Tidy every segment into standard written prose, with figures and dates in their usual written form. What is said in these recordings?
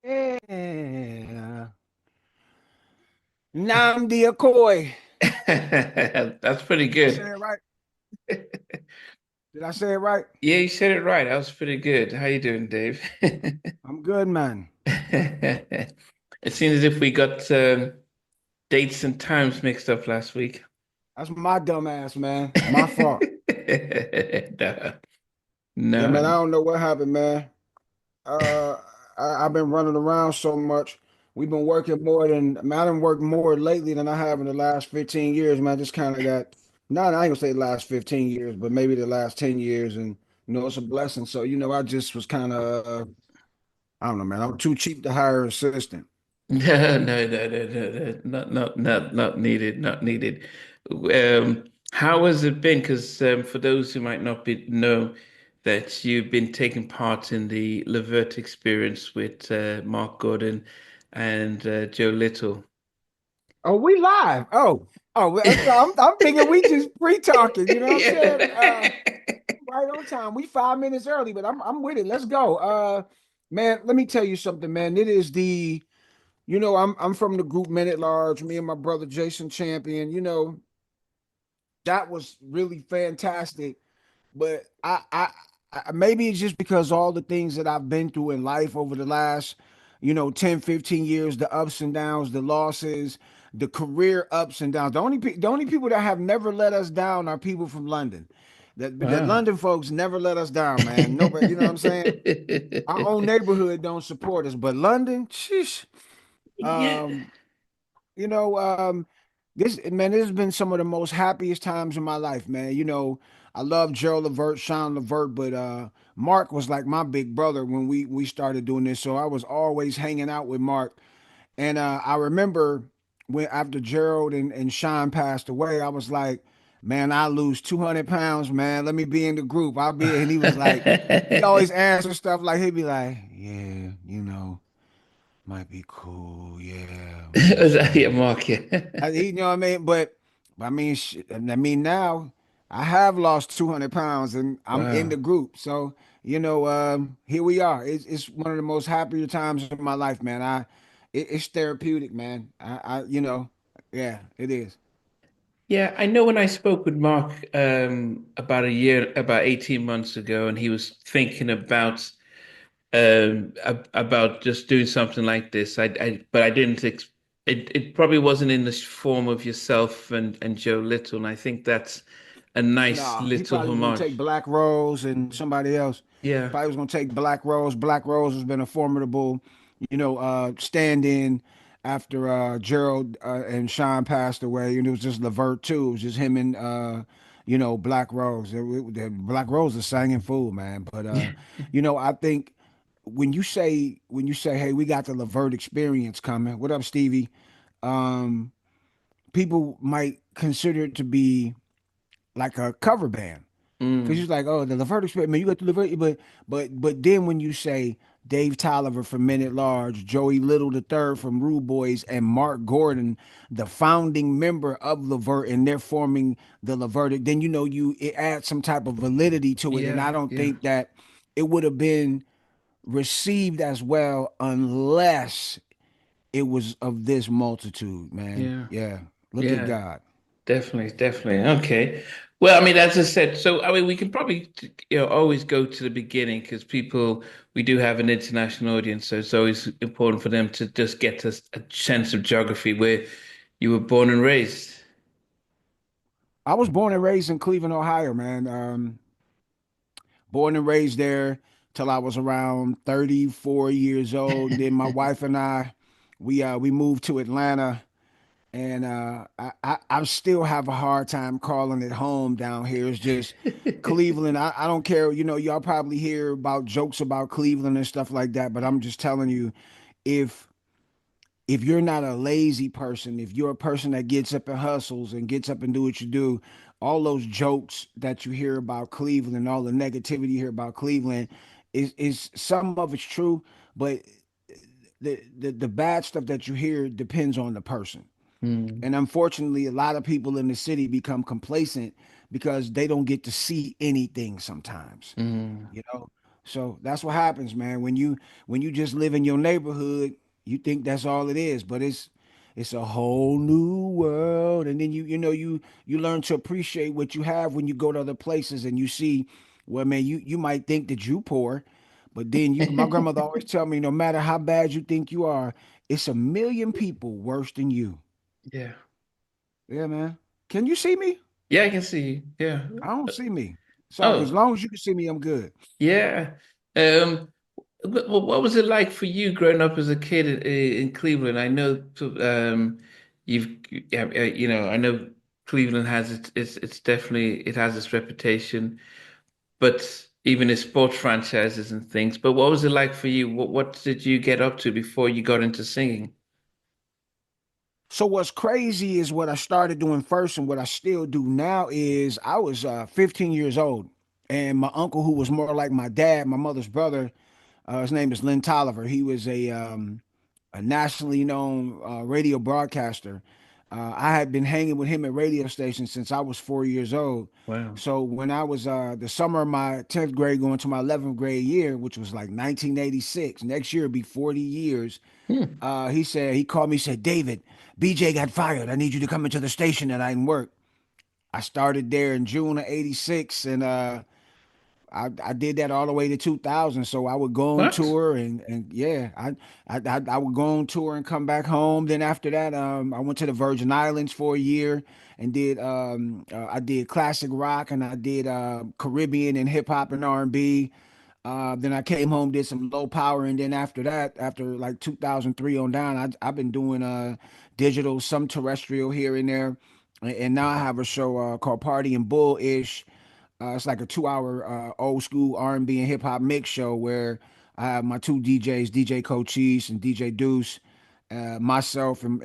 Yeah. Nnamdi Okoye. That's pretty Did I say good. it right? Did I say it right? Yeah, you said it right. That was pretty good. How you doing, Dave? I'm good, man. It seems as if we got dates and times mixed up last week. That's my dumb ass, man. My fault. No, Yeah, man. I no. don't know what happened, man. Uh, I've been running around so much. We've been working more than, man, I done worked more lately than I have in the last 15 years, man. I just kind of got, not, I ain't gonna say the last 15 years, but maybe the last 10 years. And, it's a blessing. So, I just was kind of, I don't know, man. I'm too cheap to hire an assistant. No, no, no, no, no, no, not needed, not needed. How has it been? Because for those who might not know that you've been taking part in the Levert Experience with Mark Gordon and Joe Little. Oh, we live. I'm thinking we just pre-talking, you know what I'm saying? Yeah. Right on time. We 5 minutes early, but I'm with it. Let's go. Man, let me tell you something, man. It is I'm from the group Men at Large, me and my brother Jason Champion, that was really fantastic. But maybe it's just because all the things that I've been through in life over the last, 10, 15 years, the ups and downs, the losses, the career ups and downs. The only people that have never let us down are people from London. The Wow. London folks never let us down, man. Nobody, you know what I'm saying? Our own neighborhood don't support us, but London, sheesh. Yeah. Um, you know, this man, this has been some of the most happiest times in my life, man. I love Gerald Levert, Sean Levert, but Mark was like my big brother when we started doing this. So I was always hanging out with Mark. And I remember when after Gerald and Sean passed away, I was like, man, I lose 200 pounds, man. Let me be in the group. I'll be. And he was like, he always answer stuff like he'd be like, yeah, might be cool. Yeah, we'll Was that your see. mark? Yeah. You know what I mean? But I mean, now I have lost 200 pounds and I'm in the Wow. group. So, here we are. It's one of the most happier times of my life, man. It's therapeutic, man. Yeah, it is. Yeah, I know when I spoke with Mark about 18 months ago, and he was thinking about just doing something like this. But I didn't ex it probably wasn't in the form of yourself and Joe Little, and I think that's a nice Nah, he little probably was gonna take homage. Black Rose and somebody else. Yeah. Probably was gonna take Black Rose. Black Rose has been a formidable, stand-in after Gerald and Sean passed away, and it was just Levert too. It was just him and Black Rose. Black Rose is singing fool, man. But I think when you say, hey, we got the Levert experience coming. What up, Stevie? Um, People might consider it to be like a cover band. Cause Mm. it's like, oh, the Levert Experience, man, you got the Levert, but then when you say Dave Tolliver from Men at Large, Joey Little the third from Rude Boys, and Mark Gordon, the founding member of Levert, and they're forming the Levert, then it adds some type of validity to it, and Yeah, I don't yeah, think that it would have been received as well unless it was of this multitude, man. yeah, Yeah, look at yeah. God. Definitely, definitely. Okay. Well, I mean, as I said, so I mean, we can probably, always go to the beginning because we do have an international audience, so it's always important for them to just get a sense of geography where you were born and raised. I was born and raised in Cleveland, Ohio, man. Born and raised there till I was around 34 years old. And then my wife and we moved to Atlanta, and I still have a hard time calling it home down here. It's just Cleveland. I don't care. Y'all probably hear about jokes about Cleveland and stuff like that, but I'm just telling you, if if you're not a lazy person, if you're a person that gets up and hustles and gets up and do what you do, all those jokes that you hear about Cleveland, all the negativity you hear about Cleveland, is some of it's true, but the bad stuff that you hear depends on the person. Mm, And unfortunately, a lot of people in the city become complacent because they don't get to see anything sometimes, mm, you know. So that's what happens, man. When you just live in your neighborhood, you think that's all it is, but it's a whole new world. And then you learn to appreciate what you have when you go to other places and you see, well, man, you might think that you poor, but then my grandmother always tell me, no matter how bad you think you are, it's a million people worse than you. Yeah. Yeah, man. Can you see me? Yeah, I can see you. Yeah. I don't see me. So as Oh, long as you can see me, I'm good. yeah. Um, what was it like for you growing up as a kid in Cleveland? I know, you've, yeah, I know Cleveland has it's definitely it has its reputation, but even its sports franchises and things. But what was it like for you? What did you get up to before you got into singing? So what's crazy is what I started doing first and what I still do now is I was 15 years old and my uncle who was more like my dad, my mother's brother, his name is Lynn Tolliver. He was a nationally known radio broadcaster. I had been hanging with him at radio stations since I was 4 years old. Wow. So when I was the summer of my 10th grade going to my 11th grade year, which was like 1986, next year it'd be 40 years, Hmm. he called me, said, David, BJ got fired. I need you to come into the station and I can work. I started there in June of 86 and I did that all the way to 2000. So I would go on What? tour and yeah, I would go on tour and come back home. Then after that, I went to the Virgin Islands for a year and I did classic rock and I did Caribbean and hip hop and R&B. Then I came home, did some low power, and then after that, after like 2003 on down, I've been doing digital, some terrestrial here and there, and now I have a show called Party and Bullish. It's like a 2 hour old school R&B and hip hop mix show where I have my two DJs, DJ Cochise and DJ Deuce, myself, and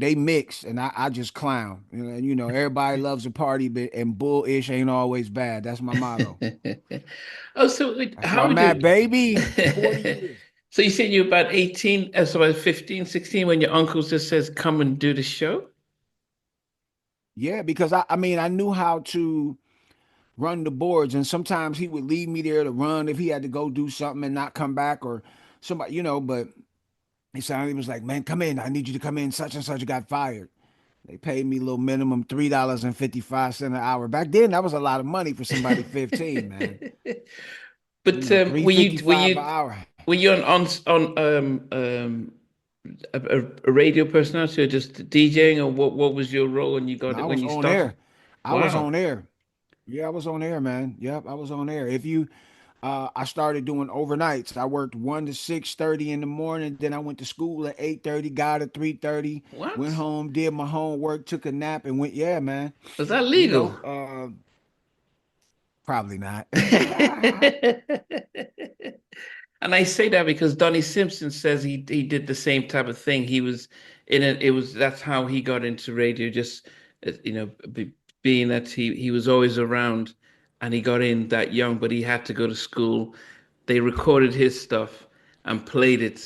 they mix, and I just clown. And everybody loves a party, but and bullish ain't always bad. That's my motto. Oh, so wait, That's where how I'm would at, you? baby. 40 years. So you said you're about 18, so about 15, 16 when your uncle just says, come and do the show? Yeah, because I mean I knew how to run the boards, and sometimes he would leave me there to run if he had to go do something and not come back or somebody, but he was like, "Man, come in. I need you to come in. Such and such got fired." They paid me a little minimum $3.55 an hour. Back then, that was a lot of money for somebody 15, man. But Three fifty five an hour. were you on a radio personality or just DJing, or what was your role when you got No, it I when was you on started? air. I was Wow. on air. Yeah, I was on air, man. Yep, I was on air. If you I started doing overnights. I worked 1 to 6:30 in the morning. Then I went to school at 8:30, got at 3:30, went What? home, did my homework, took a nap, and went, yeah, man. Was that You legal? know, probably not. And I say that because Donnie Simpson says he did the same type of thing. He was in it. It was that's how he got into radio. Just you know, being that he was always around, and he got in that young, but he had to go to school. They recorded his stuff and played it.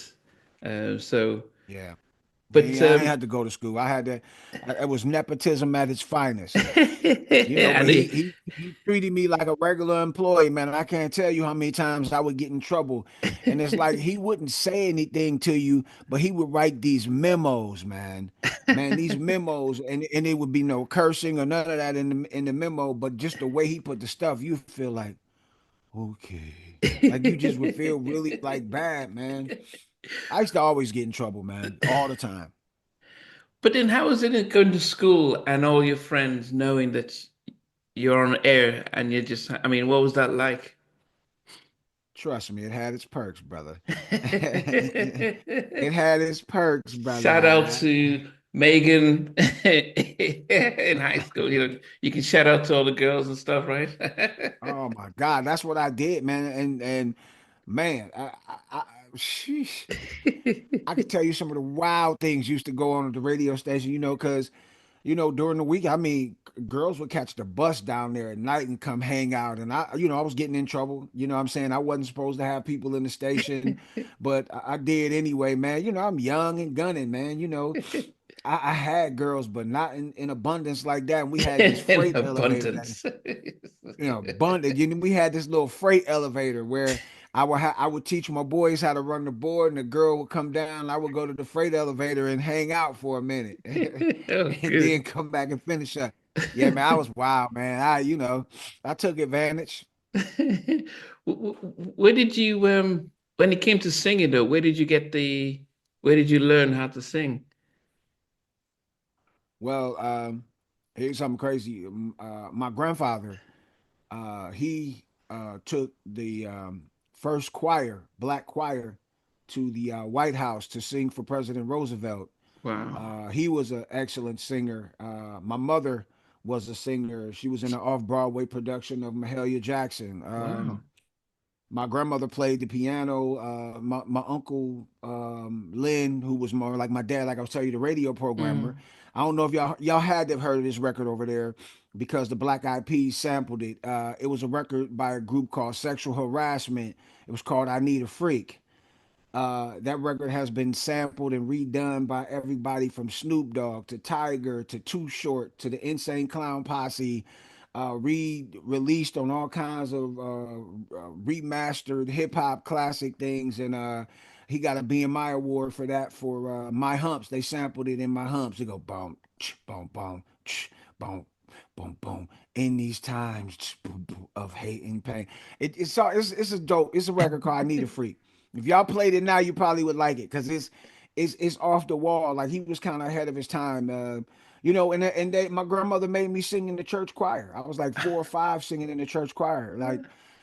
So, Yeah. but I ain't had to go to school. I had to. It was nepotism at its finest. But and he treated me like a regular employee, man. I can't tell you how many times I would get in trouble. And it's like he wouldn't say anything to you, but he would write these memos, man. Man, these memos, and it would be no cursing or none of that in the memo, but just the way he put the stuff, you feel like, okay. Like you just would feel really like bad, man. I used to always get in trouble, man, all the time. But then how is it going to school and all your friends knowing that you're on air and you're just, I mean, what was that like? Trust me, it had its perks, brother. It had its perks, Shout out brother. to Megan in high school. You know, you can shout out to all the girls and stuff, right? Oh my God, that's what I did, man. And man, sheesh, I could tell you some of the wild things used to go on at the radio station. Because during the week, I mean, girls would catch the bus down there at night and come hang out, and I was getting in trouble. What I'm saying, I wasn't supposed to have people in the station, but I did anyway, man. I'm young and gunning, man. I had girls, but not in abundance like that. And we had this In freight elevator that abundance. abundant. We had this little freight elevator where I would teach my boys how to run the board, and the girl would come down. I would go to the freight elevator and hang out for a minute, Oh, and then good. come back and finish up. Yeah, man, I was wild, man. I took advantage. Where did you when it came to singing though, where did you learn how to sing? Well, here's something crazy. My grandfather, he took the first choir, black choir, to the White House to sing for President Roosevelt. Wow. He was an excellent singer. My mother was a singer. She was in an off-Broadway production of Mahalia Jackson. Wow. My grandmother played the piano. My uncle Lynn, who was more like my dad, like I was telling you, the radio programmer. Mm. I don't know if y'all had to have heard of this record over there because the Black Eyed Peas sampled it. It was a record by a group called Sexual Harassment. It was called "I Need a Freak." That record has been sampled and redone by everybody from Snoop Dogg to Tiger to Too Short to the Insane Clown Posse. Released on all kinds of remastered hip hop classic things, and he got a BMI award for that for My Humps. They sampled it in My Humps. They go boom, boom, boom, boom, boom, boom. In these times boom, boom, of hate and pain, it's a dope. It's a record called "I Need a Freak." If y'all played it now, you probably would like it because it's off the wall. Like he was kind of ahead of his time. My grandmother made me sing in the church choir. I was like 4 or 5 singing in the church choir. Like,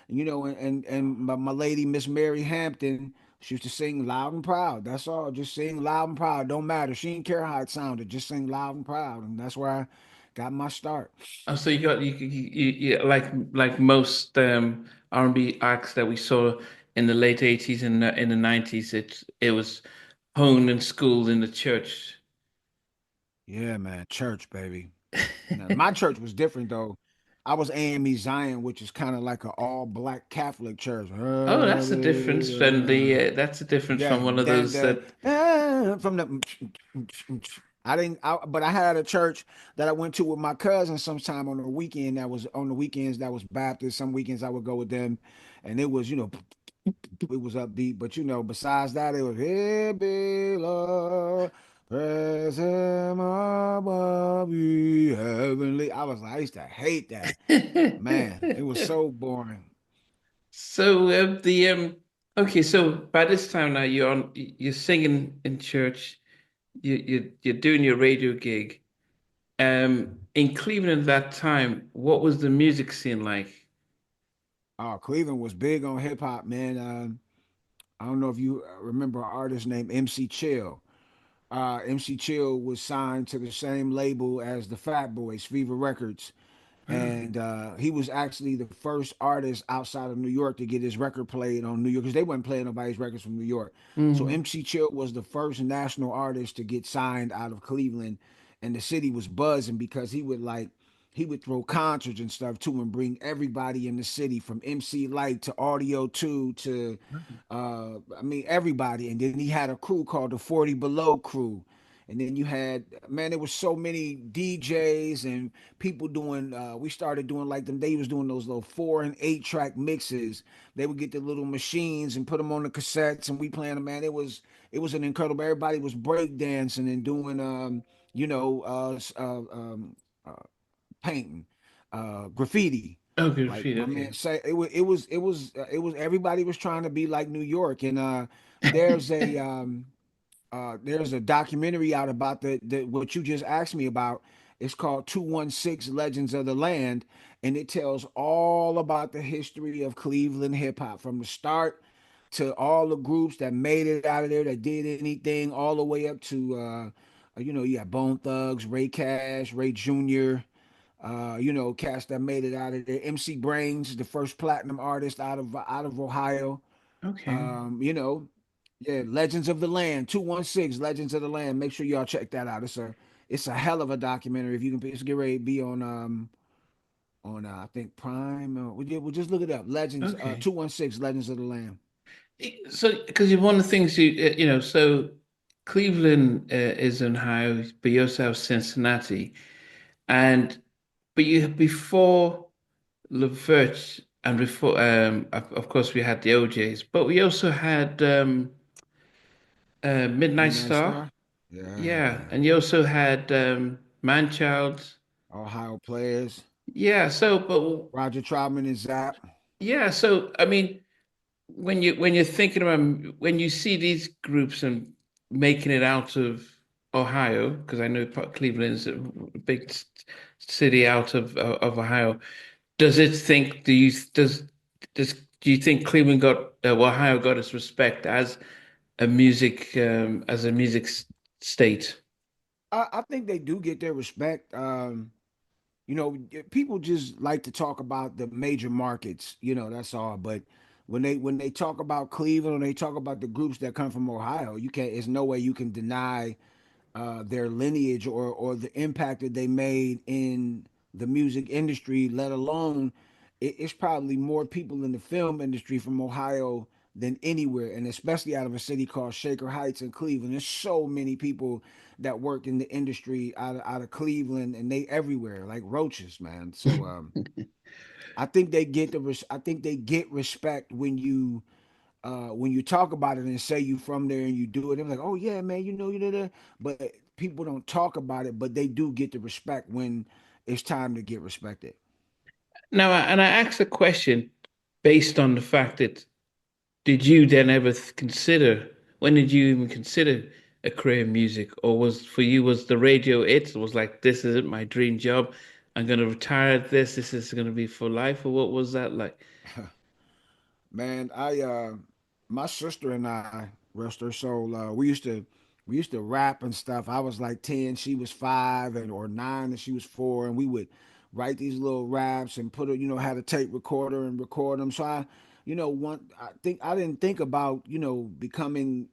and my lady Miss Mary Hampton, she used to sing loud and proud. That's all. Just sing loud and proud. Don't matter. She didn't care how it sounded. Just sing loud and proud, and that's where I got my start. Oh, so you like most R&B acts that we saw in the late 80s and in the 90s, it was honed and schooled in the church. Yeah, man, church, baby. Now, my church was different though. I was AME Zion, which is kind of like an all black Catholic church. Oh, that's the difference. And the that's the difference Yeah, from one of then those the that. from the I didn't but I had a church that I went to with my cousin sometime on the weekend that was on the weekends that was Baptist. Some weekends I would go with them and it was, it was upbeat, but besides that, it was here be Lord, present above you, heavenly. I used to hate that. Man, it was so boring. So the okay, so by this time now you're singing in church, you're doing your radio gig. In Cleveland at that time, what was the music scene like? Oh, Cleveland was big on hip hop, man. I don't know if you remember an artist named MC Chill. MC Chill was signed to the same label as the Fat Boys, Fever Records, and he was actually the first artist outside of New York to get his record played on New York because they weren't playing nobody's records from New York. So Mm. MC Chill was the first national artist to get signed out of Cleveland, and the city was buzzing because he would throw concerts and stuff too and bring everybody in the city from MC Light to Audio 2 to everybody. And then he had a crew called the 40 Below crew. And then you had, man, there was so many DJs and people doing, we started doing like them, they was doing those little 4 and 8 track mixes. They would get the little machines and put them on the cassettes and we playing them, man. It was an incredible, everybody was breakdancing and doing, you know, uh, painting, graffiti. Oh, good Like feed. my man Okay. say, it was everybody was trying to be like New York. And there's a there's a documentary out about the what you just asked me about. It's called 216 Legends of the Land, and it tells all about the history of Cleveland hip hop from the start to all the groups that made it out of there that did anything, all the way up to you got Bone Thugs, Ray Cash, Ray Jr., cats that made it out of there. MC Brains, the first platinum artist out of Ohio. Okay. Um, you know, yeah, Legends of the Land, 216 Legends of the Land. Make sure y'all check that out. It's a hell of a documentary. If you can, it's get ready to be on I think Prime. We'll just look it up. Legends, Okay. 216 Legends of the Land. So, because one of the things so Cleveland is in Ohio, but you also have Cincinnati, and but you before Levert, and before, of course, we had the OJs, but we also had Midnight Midnight Star. Star. Yeah, Yeah, yeah. and you also had Manchild. Ohio players. Yeah, so but Roger Troutman and Zap. yeah, so I mean, when you're thinking about when you see these groups and making it out of Ohio, because I know Cleveland's a big city out of Ohio. Does it think does do you think Cleveland got Ohio got its respect as a music state? I think they do get their respect. People just like to talk about the major markets. That's all. But when they talk about Cleveland, or they talk about the groups that come from Ohio, you can't. There's no way you can deny their lineage, or the impact that they made in the music industry. Let alone, it's probably more people in the film industry from Ohio than anywhere, and especially out of a city called Shaker Heights in Cleveland. There's so many people that work in the industry out of Cleveland, and they everywhere like roaches, man. So I think they get respect when you talk about it and say you from there and you do it. They're like, oh yeah, man, you did it. But people don't talk about it, but they do get the respect when it's time to get respected. Now, and I asked a question based on the fact that did you then ever consider when did you even consider a career in music, or was for you was the radio it? Was like this isn't my dream job. I'm gonna retire at this. This is gonna be for life, or what was that like? Man, I my sister and I, rest her soul, we used to rap and stuff. I was like 10, she was 5, and or 9, and she was 4, and we would write these little raps and put it, had a tape recorder and record them. So I think I didn't think about, becoming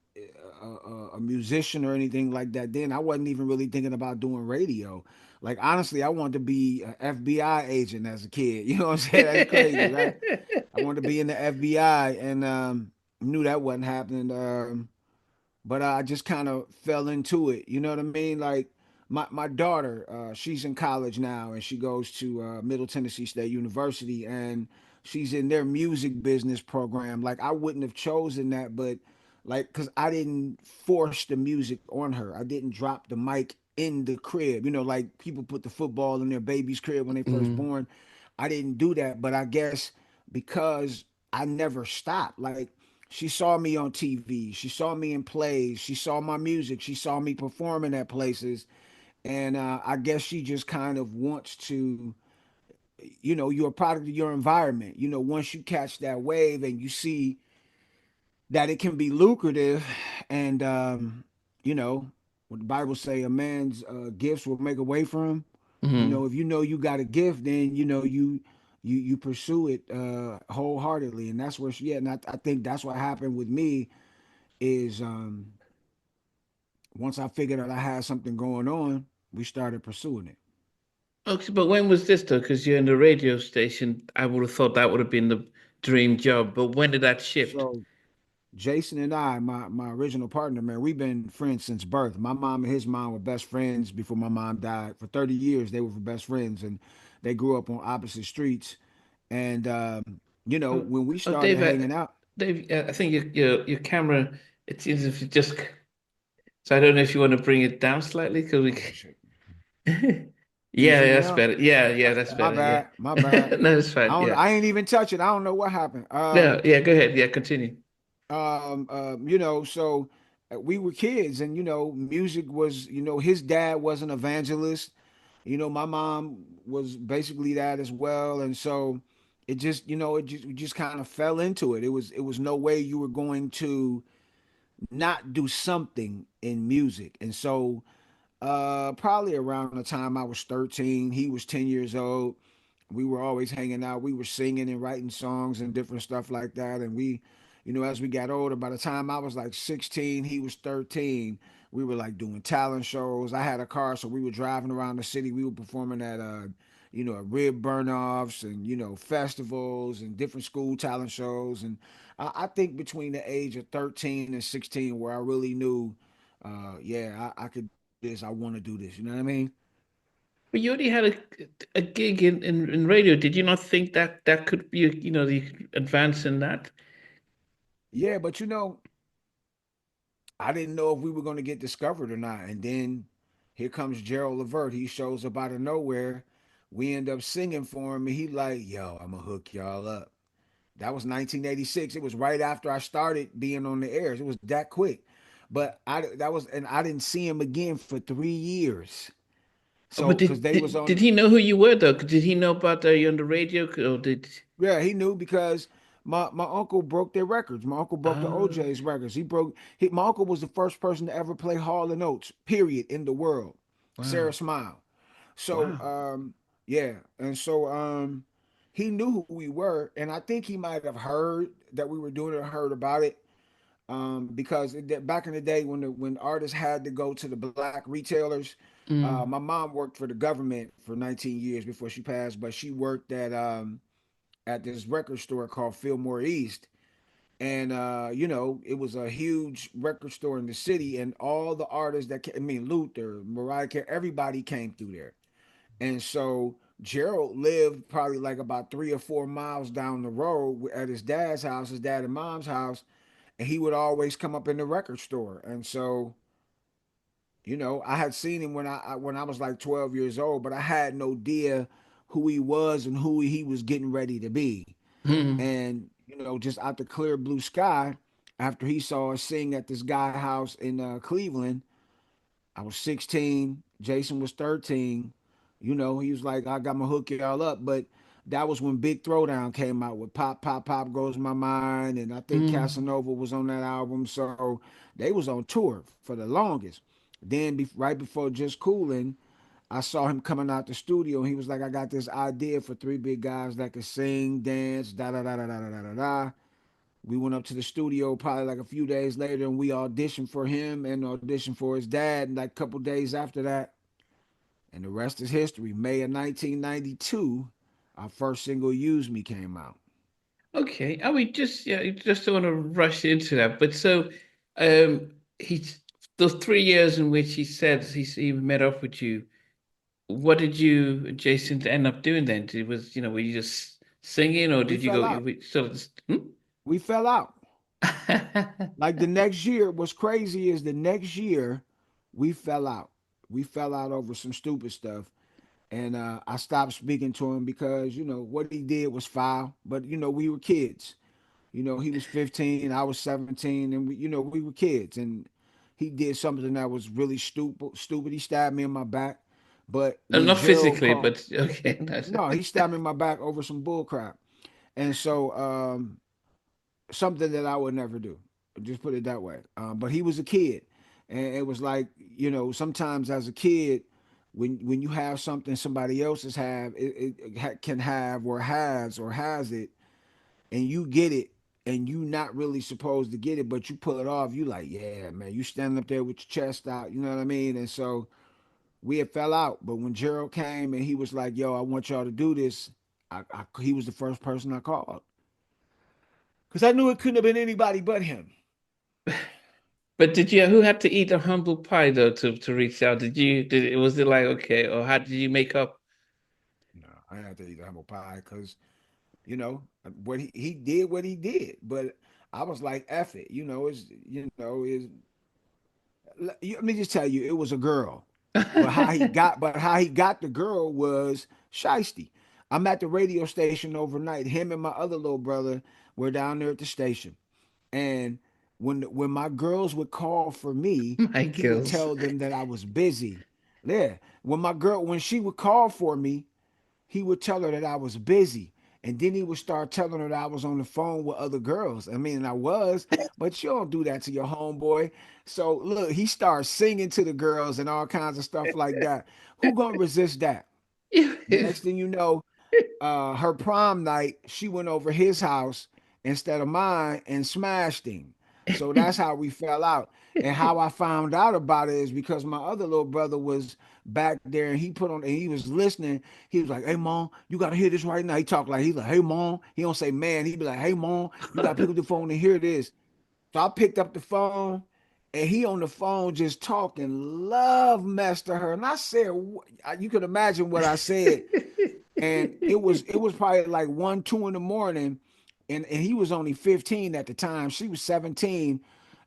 a musician or anything like that. Then I wasn't even really thinking about doing radio. Like honestly, I wanted to be an FBI agent as a kid. You know what I'm saying? That's crazy, right? I wanted to be in the FBI, and knew that wasn't happening. But I just kind of fell into it. You know what I mean? Like my daughter, she's in college now, and she goes to Middle Tennessee State University, and she's in their music business program. Like I wouldn't have chosen that, but like because I didn't force the music on her. I didn't drop the mic in the crib. Like people put the football in their baby's crib when they first Mm. born. I didn't do that, but I guess because I never stopped. Like she saw me on TV. She saw me in plays. She saw my music. She saw me performing at places. And I guess she just kind of wants to, you're a product of your environment. Once you catch that wave and you see that it can be lucrative, and, what the Bible say, a man's gifts will make a way for him. Mm. If you know you got a gift, then, you pursue it wholeheartedly. And that's where she, yeah, and I think that's what happened with me is once I figured out I had something going on, we started pursuing it. Okay, but when was this though? Because you're in the radio station, I would have thought that would have been the dream job. But when did that shift? So Jason and I, my original partner, man, we've been friends since birth. My mom and his mom were best friends before my mom died. For 30 years, they were best friends, and they grew up on opposite streets. And Oh, when we oh, started Dave, hanging out, Dave, I think your camera. It seems if you just. So I don't know if you want to bring it down slightly because we. oh shit, can you Yeah, see me that's now? better. Yeah, yeah, that's My better. Yeah. bad, my bad. No, it's fine. Yeah. I ain't even touch it. I don't know what happened. No, yeah, go ahead. Yeah, continue. So we were kids, and music was, his dad was an evangelist. My mom was basically that as well, and so it just, we just kind of fell into it. It was no way you were going to not do something in music, and so probably around the time I was 13, he was 10 years old. We were always hanging out. We were singing and writing songs and different stuff like that. And as we got older, by the time I was like 16, he was 13. We were like doing talent shows. I had a car, so we were driving around the city. We were performing at rib burn offs and, festivals and different school talent shows. And I think between the age of 13 and 16, where I really knew, yeah, I could do this. I want to do this. You know what I mean? But you already had a gig in radio. Did you not think that that could be, the advance in that? Yeah, but I didn't know if we were going to get discovered or not. And then here comes Gerald Levert. He shows up out of nowhere. We end up singing for him, and he like, "Yo, I'm gonna hook y'all up." That was 1986. It was right after I started being on the airs. It was that quick. But I didn't see him again for 3 years. But So because they was did on, he know who you were though? Did he know about you on the radio? Or did? yeah, he knew because my uncle broke their records. My uncle broke the Oh, OJ's records. My uncle was the first person to ever play Hall and Oates, period, in the world. Sarah wow, Smile. So wow. yeah, and so he knew who we were, and I think he might have heard that we were doing it, or heard about it. Because back in the day when artists had to go to the black retailers, Mm, my mom worked for the government for 19 years before she passed, but she worked at this record store called Fillmore East. And it was a huge record store in the city, and all the artists that came, I mean, Luther, Mariah Carey, everybody came through there. And so Gerald lived probably like about 3 or 4 miles down the road at his dad's house, his dad and mom's house, and he would always come up in the record store. And so, I had seen him when I was like 12 years old, but I had no idea who he was and who he was getting ready to be. mm, And just out the clear blue sky, after he saw us sing at this guy house in Cleveland, I was 16. Jason was 13. He was like, I got my hook y'all up. But that was when Big Throwdown came out with Pop, Pop, Pop Goes My Mind. And I think mm. Casanova was on that album. So they was on tour for the longest. Then right before Just Coolin', I saw him coming out the studio. And he was like, I got this idea for three big guys that could sing, dance, da da da da da da da da. We went up to the studio probably like a few days later, and we auditioned for him and auditioned for his dad. And like a couple days after that, and the rest is history. May of 1992, our first single "Use Me" came out. Okay. I mean, just yeah, you just don't want to rush into that. But so, he's those 3 years in which he said he met up with you. What did you, Jason, end up doing then? Were you just singing, or We did you fell go? out. Sort of. We fell out. Hmm? Like the next year, what's crazy is the next year we fell out. We fell out over some stupid stuff. And I stopped speaking to him because, what he did was foul. But, we were kids. He was 15, I was 17, and we were kids. And he did something that was really stupid. Stupid. He stabbed me in my back. But when Not Gerald physically, called, but okay. That's no, he stabbed me in my back over some bull crap. And so something that I would never do. Just put it that way. But he was a kid, and it was like sometimes as a kid, when you have something somebody else can have or has it, and you get it, and you not really supposed to get it, but you pull it off. You like, yeah, man. You stand up there with your chest out. You know what I mean? And so we had fell out. But when Gerald came and he was like, "Yo, I want y'all to do this," he was the first person I called because I knew it couldn't have been anybody but him. But did you? Who had to eat a humble pie though to reach out? Did you? Did it? Was it like okay, or how did you make up? No, I had to eat humble pie because what he did what he did, but I was like, "F it," let me just tell you, it was a girl, but how he got the girl was shisty. I'm at the radio station overnight. Him and my other little brother were down there at the station, and when my girls would call for me, My he would girls. tell them that I was busy. Yeah, when she would call for me, he would tell her that I was busy. And then he would start telling her that I was on the phone with other girls. I mean, I was, but you don't do that to your homeboy. So look, he starts singing to the girls and all kinds of stuff like that. Who gonna resist that? The next thing you know, her prom night, she went over his house instead of mine and smashed him. So that's how we fell out. And how I found out about it is because my other little brother was back there and he was listening. He was like, "Hey mom, you gotta hear this right now." He's like, "Hey mom." He don't say man, he be like, "Hey mom, you gotta pick up the phone and hear this." So I picked up the phone and he on the phone just talking love mess to her. And I said, you could imagine what I said. And it was probably like 1, 2 in the morning, and he was only 15 at the time. She was 17.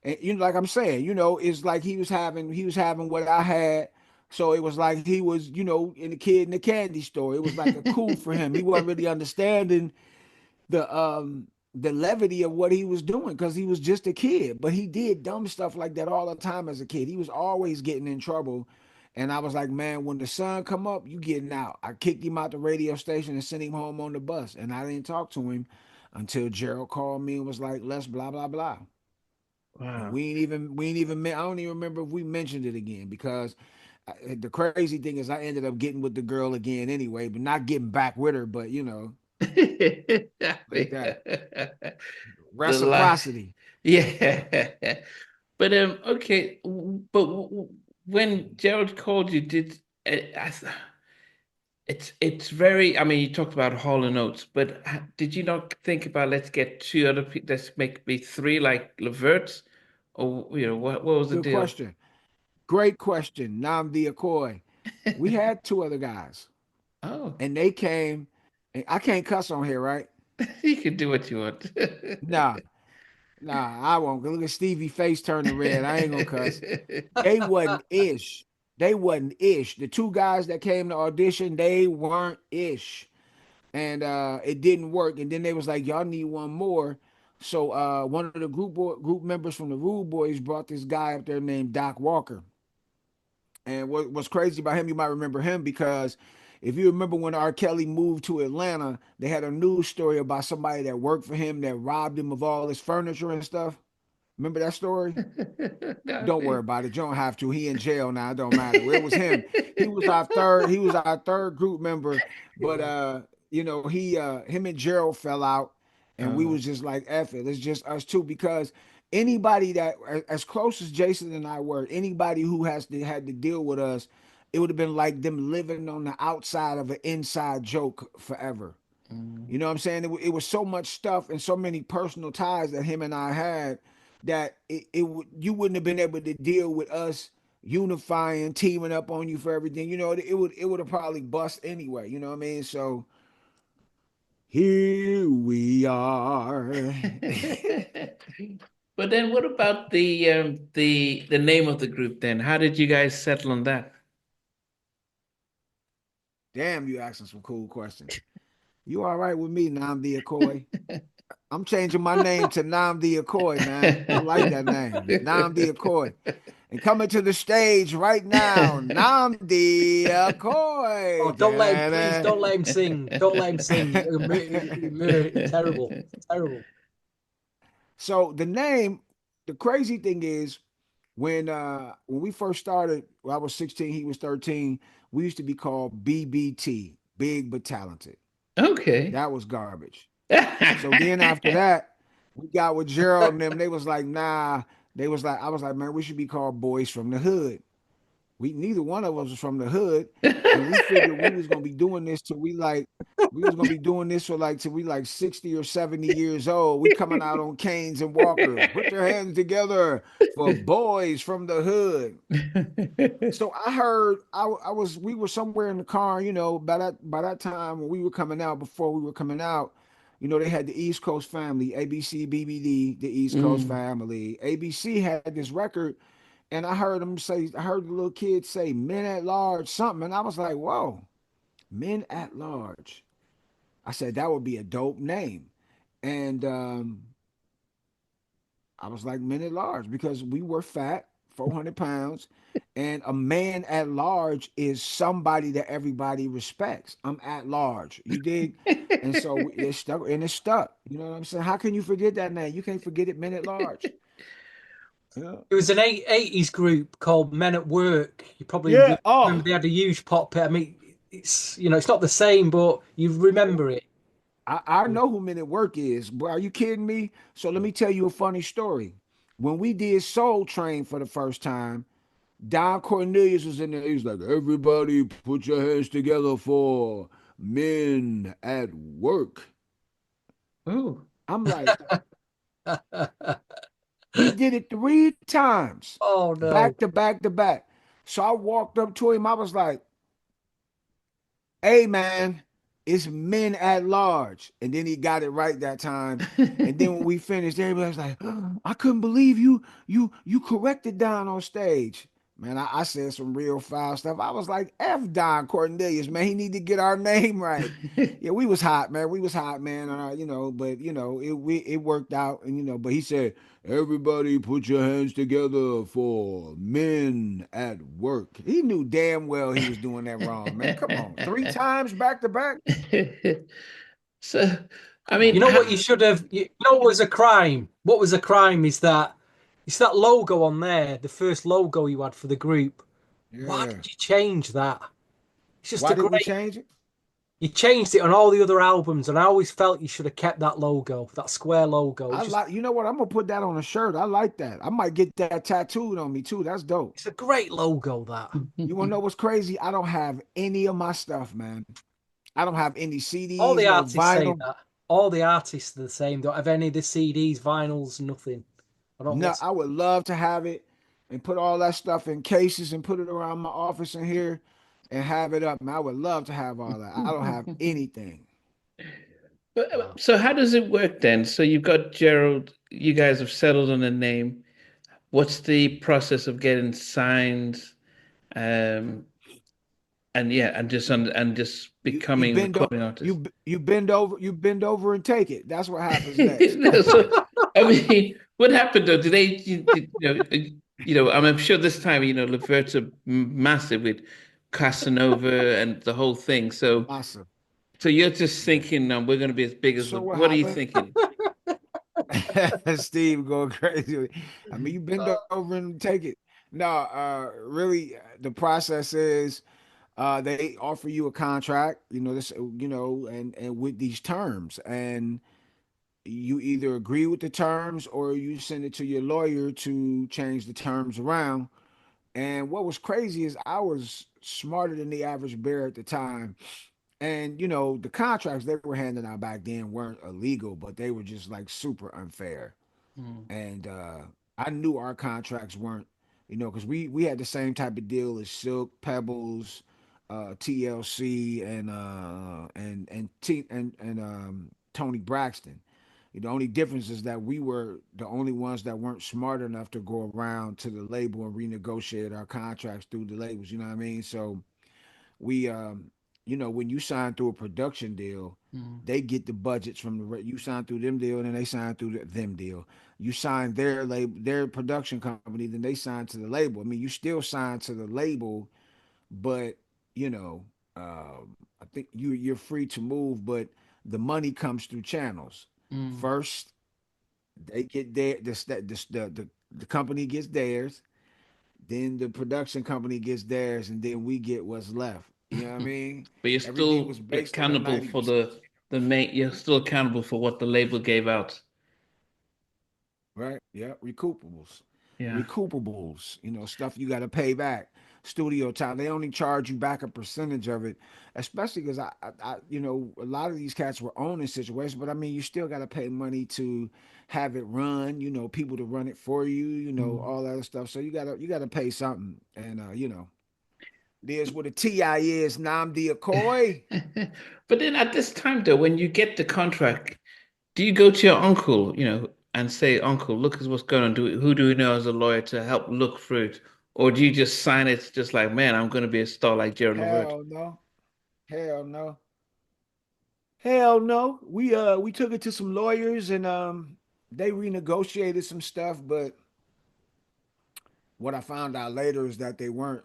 And like I'm saying, it's like he was having what I had. So it was like he was, in the kid in the candy store. It was like a coup for him. He wasn't really understanding the levity of what he was doing because he was just a kid. But he did dumb stuff like that all the time as a kid. He was always getting in trouble. And I was like, man, when the sun come up, you getting out. I kicked him out the radio station and sent him home on the bus. And I didn't talk to him until Gerald called me and was like, let's blah blah blah. And Wow. we ain't even I don't even remember if we mentioned it again because the crazy thing is I ended up getting with the girl again anyway, but not getting back with her, but like that. The lie. Reciprocity. Yeah. But okay, but when Gerald called you, it's very, I mean, you talked about Hall and Oates, but did you not think about let's get two other people, let's make me three like Levert's, or what was the Good deal? question. Great question. Nnamdi Okoye. We had two other guys, Oh, and they came. And I can't cuss on here, right? you can do what you want. Nah, nah, I won't. Look at Stevie face turning red. I ain't gonna cuss. They wasn't ish. They wasn't ish. The two guys that came to audition, they weren't ish, and it didn't work. And then they was like, y'all need one more. So one of the group members from the Rude Boys brought this guy up there named Doc Walker. And what's crazy about him, you might remember him because if you remember when R. Kelly moved to Atlanta, they had a news story about somebody that worked for him that robbed him of all his furniture and stuff. Remember that story? No, Don't worry about it. You don't have to. He in jail now. It don't matter. Well, it was him. He was our third group member, but Yeah. him and Gerald fell out, and we uh, was just like, F it. It's just us two because anybody that as close as Jason and I were, anybody who had to deal with us, it would have been like them living on the outside of an inside joke forever. mm. You know what I'm saying? It was so much stuff and so many personal ties that him and I had that you wouldn't have been able to deal with us unifying, teaming up on you for everything. It would have probably bust anyway. You know what I mean? So here we are. But then what about the name of the group then? How did you guys settle on that? Damn, you asking some cool questions. You all right with me, Nnamdi Okoye? I'm changing my name to Nnamdi Okoye, man. I like that name, Nnamdi Okoye. And coming to the stage right now, Nnamdi Oh, Okoye. don't let him, please Da-da. don't let him sing. Don't let him sing. Terrible. Terrible. So the name, the crazy thing is, when we first started, when I was 16, he was 13, we used to be called BBT, big but talented. Okay. That was garbage. So then after that, we got with Gerald and them. They was like, nah. I was like, man, we should be called Boys from the Hood. We neither one of us was from the hood, and we figured we was gonna be doing this for like till we like 60 or 70 years old. We coming out on canes and walkers. Put your hands together for Boys from the Hood. So I heard I was we were somewhere in the car, by that time when we were coming out, before we were coming out, they had the East Coast family, ABC, BBD, the East Coast Mm. family. ABC had this record, and I heard the little kid say Men at Large something, and I was like, whoa, Men at Large. I said that would be a dope name. And I was like men at large because we were fat, 400 pounds, and a man at large is somebody that everybody respects. I'm at large. You dig? And so it stuck and it stuck. You know what I'm saying? How can you forget that name? You can't forget it, men at large. Yeah. It was an 80s group called Men at Work. You probably Yeah. remember Oh, they had a huge pop. I mean, it's not the same, but you remember it. I know who Men at Work is, but are you kidding me? So let me tell you a funny story. When we did Soul Train for the first time, Don Cornelius was in there. He was like, everybody put your hands together for Men at Work. Oh. I'm like, He did it 3 times, Oh no. back to back to back. So I walked up to him. I was like, hey man, it's men at large. And then he got it right that time. And then when we finished, everybody was like, I couldn't believe you corrected Don on stage. Man, I said some real foul stuff. I was like, F Don Cornelius, man, he need to get our name right. Yeah, we was hot, man. We was hot, man. But it worked out, and but he said, everybody put your hands together for men at work. He knew damn well he was doing that wrong, man. Come on. 3 times back to back? So, I Come You mean, know on, what you man. should have. You know what was a crime? What was a crime is that it's that logo on there, the first logo you had for the group. Why Yeah. did you change that? It's just Why a did we great. change it? You changed it on all the other albums, and I always felt you should have kept that logo, that square logo. I like, you know what? I'm gonna put that on a shirt. I like that. I might get that tattooed on me too. That's dope. It's a great logo. That You wanna know what's crazy? I don't have any of my stuff, man. I don't have any all CDs, the no artists say vinyl. that. All the artists are the same. Don't have any of the CDs, vinyls, nothing. I don't know No, what's. I would love to have it and put all that stuff in cases and put it around my office in here and have it up. Man, I would love to have all that. I don't have anything. Wow. so how does it work then? So you've got Gerald, you guys have settled on a name. What's the process of getting signed? Um, and yeah, and just You becoming a bend over, recording artist. you bend over and take it. That's what happens next. No, so, I mean, what happened though? Did they, I'm sure this time, Levert's are massive with Casanova and the whole thing. Massa. So you're just Yeah. thinking, we're going to be as big as So what What are you happened? thinking? Steve going crazy. I mean, you bend over and take it. No, really, the process is they offer you a contract, and with these terms, and you either agree with the terms or you send it to your lawyer to change the terms around. And what was crazy is I was smarter than the average bear at the time. And the contracts they were handing out back then weren't illegal, but they were just like super unfair. Mm, And I knew our contracts weren't, because we had the same type of deal as Silk, Pebbles, TLC, and Tony Braxton. The only difference is that we were the only ones that weren't smart enough to go around to the label and renegotiate our contracts through the labels. You know what I mean? So we when you sign through a production deal, mm. they get the budgets from you sign through them deal, and then they sign through them deal. You sign their label, their production company, then they sign to the label. I mean, you still sign to the label, but you know I think you're free to move, but the money comes through channels. Mm. First they get their the company gets theirs, then the production company gets theirs, and then we get what's left. You know what I mean? But you're Everything still was based on a accountable for 90%. the main. You're still accountable for what the label gave out. Right? Yeah, recoupables. Yeah. Recoupables, stuff you got to pay back. Studio time, they only charge you back a percentage of it, especially because a lot of these cats were owning situations, but I mean, you still got to pay money to have it run, people to run it for you, Mm. all that other stuff. So you gotta pay something, and there's what a TI is, Nnamdi Okoye. But then at this time, though, when you get the contract, do you go to your uncle, and say, Uncle, look at what's going on. Who do we know as a lawyer to help look through it? Or do you just sign it just like, man, I'm going to be a star like Gerald Levert? Hell no. Hell no. Hell no. We took it to some lawyers, and they renegotiated some stuff, but what I found out later is that they weren't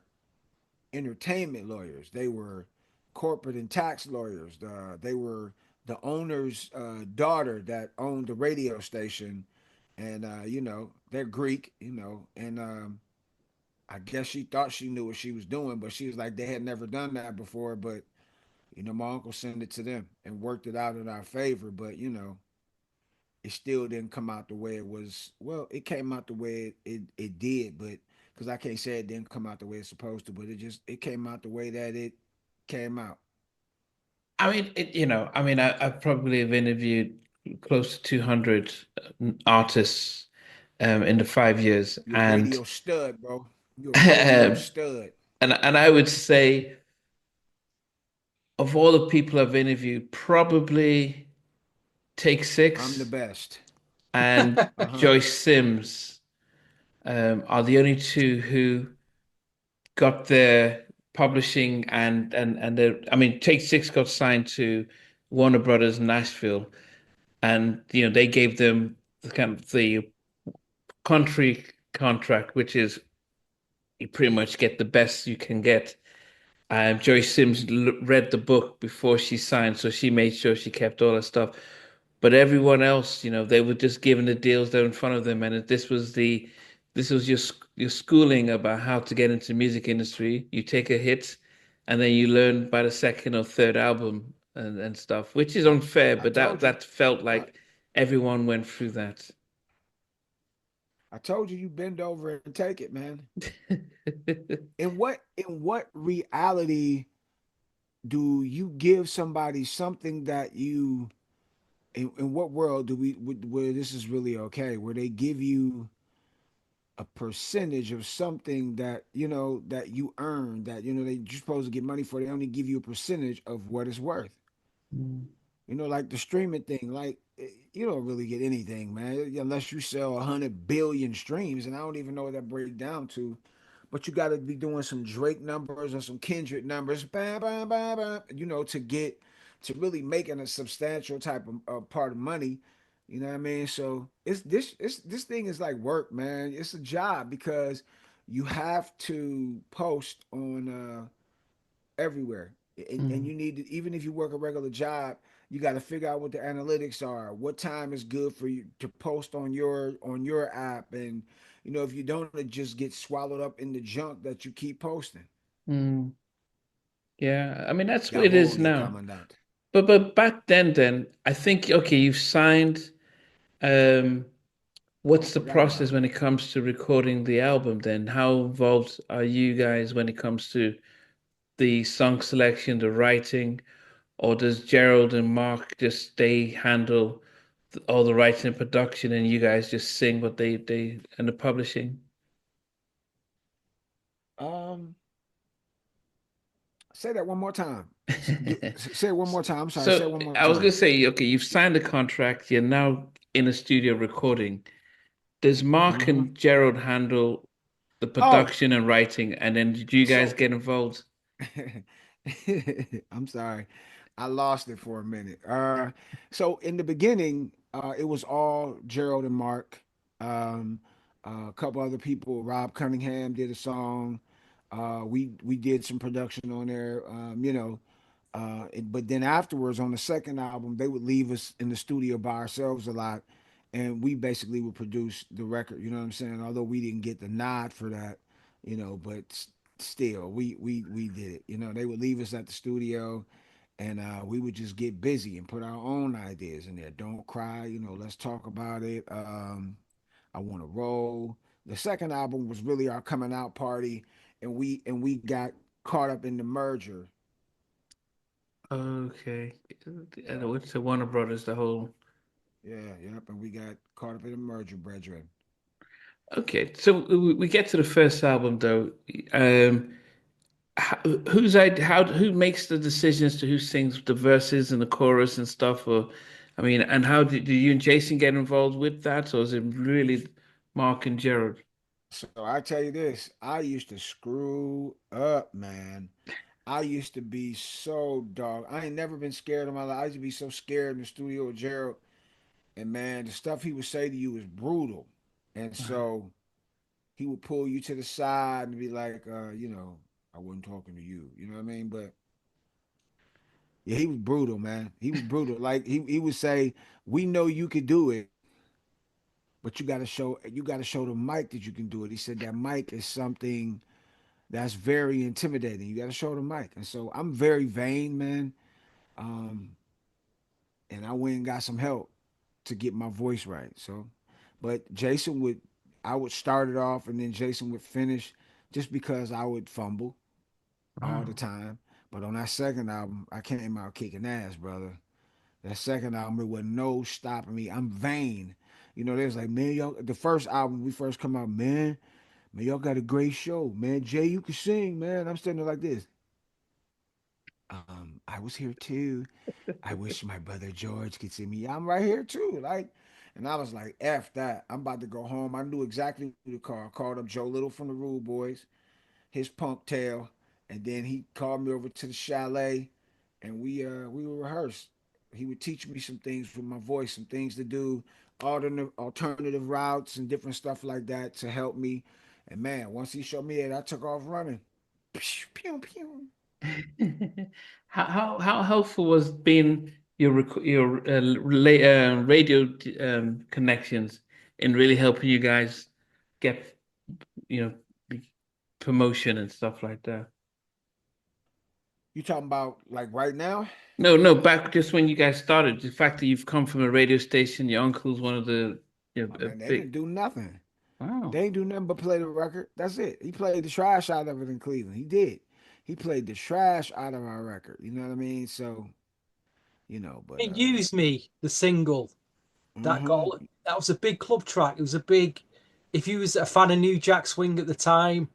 entertainment lawyers. They were corporate and tax lawyers. They were the owner's daughter that owned the radio station, and they're Greek, and I guess she thought she knew what she was doing, but she was like they had never done that before. But my uncle sent it to them and worked it out in our favor. But it still didn't come out the way it was. Well, it came out the way it did, but because I can't say it didn't come out the way it's supposed to, but it came out the way that it came out. I mean, I probably have interviewed close to 200 artists. in the 5 years, You're a and radio stud, bro. You're a radio and stud. I would say of all the people I've interviewed, probably Take I'm the Six best. and Uh-huh. Joyce Sims are the only two who got their publishing and their, I mean, Take Six got signed to Warner Brothers Nashville, and they gave them the kind of the country contract, which is you pretty much get the best you can get. Joyce Sims read the book before she signed, so she made sure she kept all her stuff. But everyone else, they were just given the deals there in front of them, and this was your schooling about how to get into the music industry. You take a hit, and then you learn by the second or third album and stuff, which is unfair, I but told you. that felt I, like everyone went through that. I told you you bend over and take it, man. In what reality do you give somebody something that you in what world do we where this is really okay, where they give you a percentage of something that that you earn, that you're supposed to get money for, they only give you a percentage of what it's worth. Mm, Like the streaming thing, like you don't really get anything, man, unless you sell 100 billion streams, and I don't even know what that breaks down to. But you got to be doing some Drake numbers or some Kendrick numbers, bam, bam, bam, bam, to really making a substantial type of part of money. You know what I mean? So this thing is like work, man. It's a job because you have to post on everywhere. And mm, you need to, even if you work a regular job, you got to figure out what the analytics are, what time is good for you to post on your app, and if you don't, it just gets swallowed up in the junk that you keep posting. mm. Yeah, I mean that's what it is Jawohl, your now. commandant. But back then I think okay, you've signed. Um, I what's the forgot process about when it. it comes to recording the album then? How involved are you guys when it comes to the song selection, the writing, or does Gerald and Mark just they handle all the writing and production and you guys just sing what they and the publishing? um Say that one more time. Say it one more time. I'm sorry, say it So one more I was gonna time. say, okay, you've signed a contract, you're now in a studio recording. Does Mark Hmm. and Gerald handle the Oh, production and writing, and then do you guys so get involved? I'm sorry. I lost it for a minute. So in the beginning, it was all Gerald and Mark. Um, a couple other people. Rob Cunningham did a song. We did some production on there. But then afterwards, on the second album, they would leave us in the studio by ourselves a lot, and we basically would produce the record. You know what I'm saying? Although we didn't get the nod for that, but still, we did it. They would leave us at the studio, and we would just get busy and put our own ideas in there. Don't cry. Let's talk about it. I want to roll. The second album was really our coming out party, and we got caught up in the merger. Okay. And Yeah. what's the Warner Brothers, the whole. Yeah, yep, and we got caught up in a merger, brethren. Okay, so we get to the first album though. How, who makes the decisions to who sings the verses and the chorus and stuff? Or, I mean, and how do you and Jason get involved with that, or is it really Mark and Gerald? So I tell you this, I used to screw up, man. I used to be so dog. I ain't never been scared in my life. I used to be so scared in the studio with Gerald. And man, the stuff he would say to you is brutal. And so he would pull you to the side and be like, I wasn't talking to you. You know what I mean? But yeah, he was brutal, man. He was brutal. Like he would say, "We know you could do it, but you got to show the mic that you can do it." He said that mic is something that's very intimidating. You got to show the mic. And so I'm very vain, man. Um, and I went and got some help to get my voice right. So, but I would start it off, and then Jason would finish, just because I would fumble all the Wow. time. But on that second album, I came out kicking ass, brother. That second album, it was no stopping me. I'm vain. They was like, man, y'all, the first album we first come out, man, y'all got a great show, man. Jay, you can sing, man. I'm standing there like this. I was here too. I wish my brother George could see me. I'm right here too. And I was like, F that. I'm about to go home. I knew exactly who to call. I called up Joe Little from the Rude Boys, his punk tail, and then he called me over to the chalet, and we would rehearse. He would teach me some things with my voice, some things to do, alternative routes and different stuff like that to help me. And man, once he showed me that, I took off running. Pew, pew, pew. How helpful was being your radio connections in really helping you guys get you know be- promotion and stuff like that? You talking about like right now? No, no, back just when you guys started, the fact that you've come from a radio station, your uncle's one of the Oh a man, they didn't big do nothing. wow. They ain't do nothing but play the record. That's it. He played the trash out of it in Cleveland. He did. He played the trash out of our record. You know what I mean? So, but It Use Me, the single that got mm-hmm. that was a big club track. It was a big. If you was a fan of New Jack Swing at the time,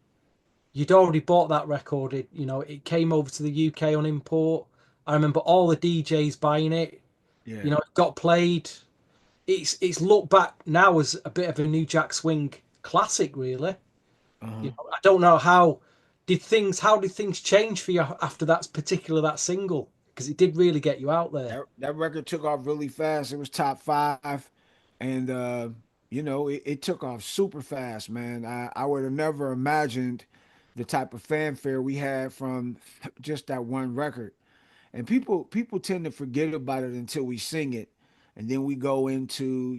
you'd already bought that record. It came over to the UK on import. I remember all the DJs buying it. Yeah. It got played. It's looked back now as a bit of a New Jack Swing classic, really. Uh-huh. I don't know how did things change for you after that single, because it did really get you out there. That record took off really fast. It was top five, and it took off super fast, man. I would have never imagined the type of fanfare we had from just that one record. And people tend to forget about it until we sing it, and then we go into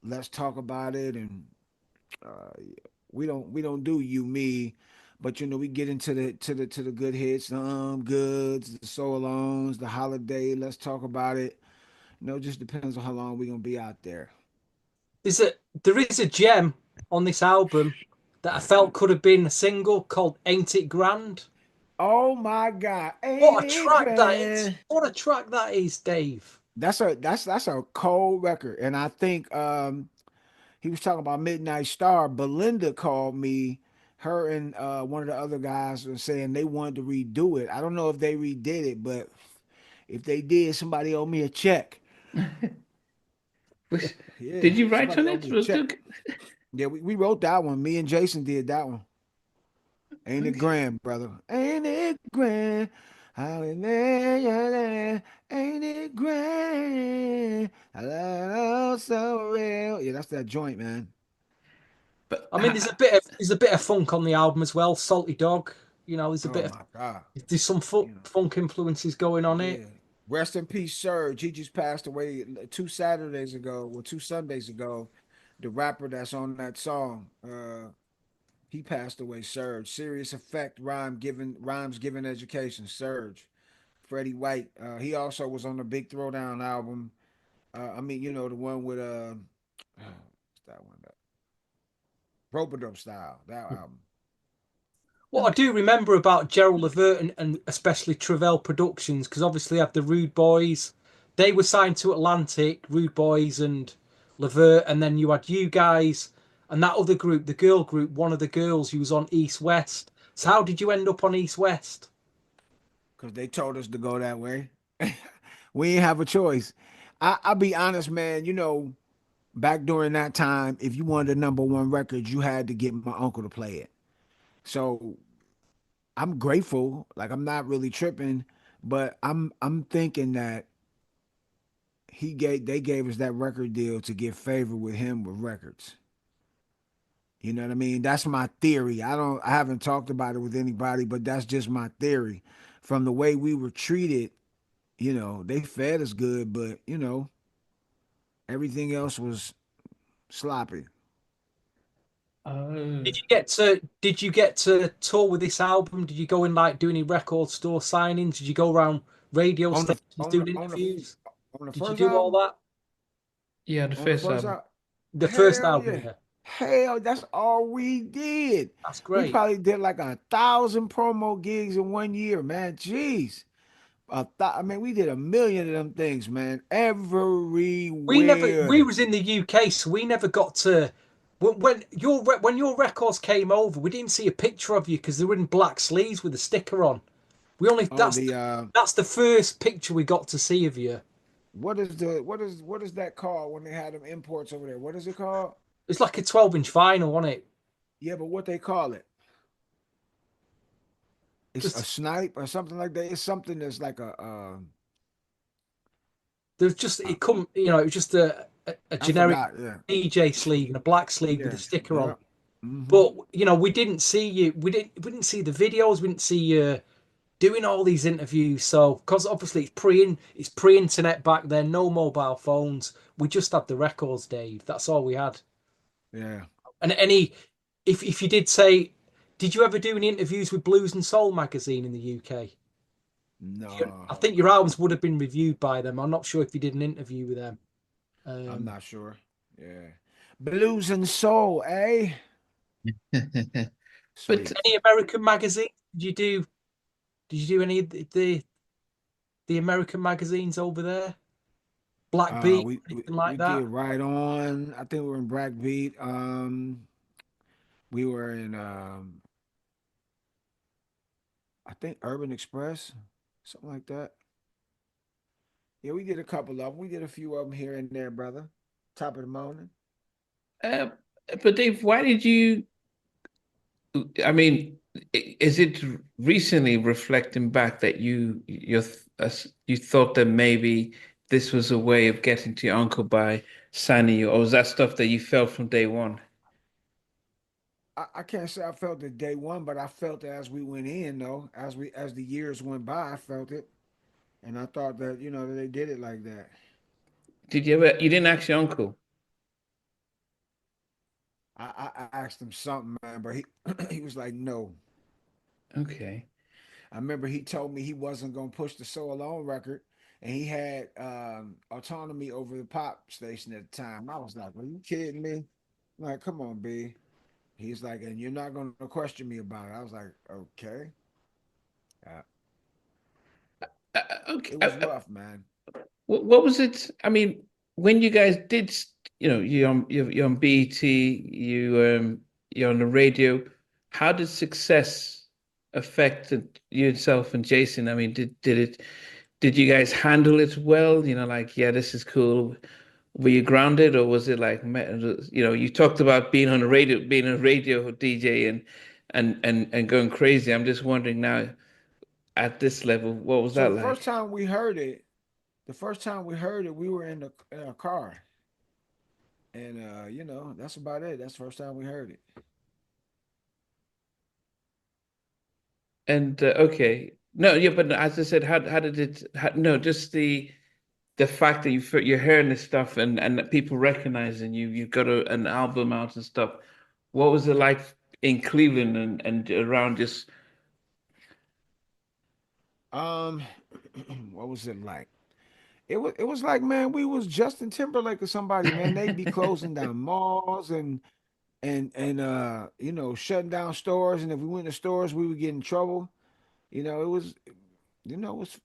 let's talk about it, and uh, we don't do you me, but we get into the good hits, the goods, the so alongs, the holiday. Let's talk about it. It just depends on how long we're gonna be out there. There is a gem on this album that I felt could have been a single called "Ain't It Grand." Oh my God, ain't it grand? What a track that is, Dave. That's a cold record, and I think he was talking about Midnight Star. Belinda called me. Her and one of the other guys were saying they wanted to redo it. I don't know if they redid it, but if they did, somebody owe me a check. Which Yeah, did you write somebody on owe it? me a check. Yeah, we wrote that one. Me and Jason did that one. Ain't it Okay. grand, brother? Ain't it grand? How in there, yeah, there. Ain't it grand? I love so real. Yeah, that's that joint, man. But I mean, there's a bit of funk on the album as well. Salty Dog. There's a Oh bit of my God. there's some You know. funk influences going on it. Yeah. Rest in peace, Surge. He just passed away 2 Saturdays ago, or 2 Sundays ago. The rapper that's on that song, he passed away. Surge. Serious effect. Rhymes given education. Surge. Freddie White. He also was on the Big Throwdown album. I mean, the one with what's that one? Rope Dope style. That album. What I okay. do remember about Gerald Levert and especially Travell Productions, because obviously they had the Rude Boys. They were signed to Atlantic, Rude Boys and Levert, and then you had you guys and that other group, the girl group, one of the girls who was on East West. So how did you end up on East West? Because they told us to go that way. We ain't have a choice. I'll be honest, man. Back during that time, if you wanted a number one record, you had to get my uncle to play it. So I'm grateful. Like I'm not really tripping, but I'm thinking that they gave us that record deal to get favor with him with records. You know what I mean? That's my theory. I haven't talked about it with anybody, but that's just my theory. From the way we were treated, they fed us good, but everything else was sloppy. Oh, Did you get to tour with this album? Did you go in like do any record store signings? Did you go around radio On the stations on the doing on the interviews? on the Did you first do all album, that? yeah, the on the first first album. album, The first hell album, yeah, yeah. hell, that's all we did. That's We great. probably did like 1,000 promo gigs in one year, man. Jeez, I mean, we did a million of them things, man, We everywhere. was in the UK, so we never got to. When your records came over, we didn't see a picture of you because they were in black sleeves with a sticker on. We only Oh, the that's the first picture we got to see of you. what is that called when they had them imports over there? What is it called? It's like a 12-inch vinyl, wasn't it? Yeah, but what they call it? It's a Just snipe or something like that. It's something that's like there's just uh it come it was just a I generic forgot. Yeah, DJ sleeve and a black sleeve with a yeah, sticker on. yeah. Hmm. But we didn't see you. We didn't see the videos. We didn't see you doing all these interviews. So because obviously it's pre-internet back then, no mobile phones. We just had the records, Dave. That's all we had. Yeah. And if you did say, did you ever do any interviews with Blues and Soul magazine in the UK? No, I think your albums would have been reviewed by them. I'm not sure if you did an interview with them. I'm Um, not sure. Yeah. Blues and soul, eh? But Sweet. any American magazine? Did you do any of the American magazines over there? Black Beat, anything We like did that? right on. I think we were in Breakbeat. We were in I think Urban Express, something like that. Yeah, we did a couple of them. We did a few of them here and there, brother. Top of the morning. uh, but Dave, why did you? I mean, is it recently reflecting back that you thought that maybe this was a way of getting to your uncle by signing you, or was that stuff that you felt from day one? I can't say I felt it day one, but I felt it as we went in, though. As the years went by, I felt it, and I thought that that they did it like that. Did you ever? You didn't ask your uncle? I asked him something, man, but he he was like, no. Okay. I remember he told me he wasn't gonna push the So Alone record, and he had autonomy over the pop station at the time. I was like, "Are you kidding me?" I'm like, come on, B. He's like, "And you're not gonna question me about it." I was like, "Okay." Uh, Okay. it was rough, man. What was it? I mean, when you guys did, you're on BET, you're on the radio. How did success affect yourself and Jason? I mean, did you guys handle it well? Like, yeah, this is cool. Were you grounded, or was it like, you talked about being on the radio, being a radio DJ and going crazy. I'm just wondering now at this level, what was So that the like? first time we heard it, we were in a car, and that's about it. That's the first time we heard it. And okay, no, yeah, but as I said, how did no, just the fact that you're hearing this stuff and people recognizing you, you've got an album out and stuff. What was it like in Cleveland and around just Um, what was it like? It was like, man, we was Justin Timberlake or somebody, man. They'd be closing down malls and shutting down stores, and if we went to stores, we would get in trouble. It was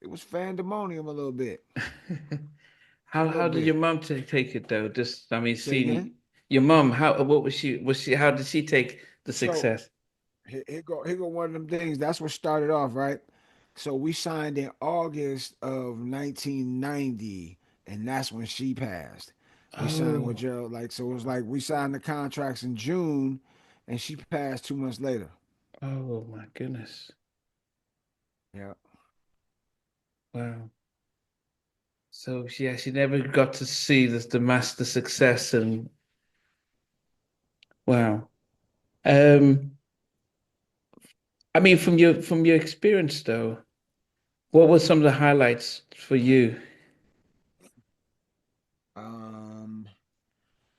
it was fandemonium a little bit, a how little did your bit. mom take it though? Just I mean, Say again. seeing your mom, how what was she how did she take the So success? here go one of them things. That's what started off, right? So we signed in August of 1990, and that's when she passed. We signed with Oh, Gerald, so it was like we signed the contracts in June, and she passed 2 months later. oh my goodness. Yeah. Wow. So yeah, she never got to see the master success and wow. Um, I mean, from your experience though, what were some of the highlights for you? Um,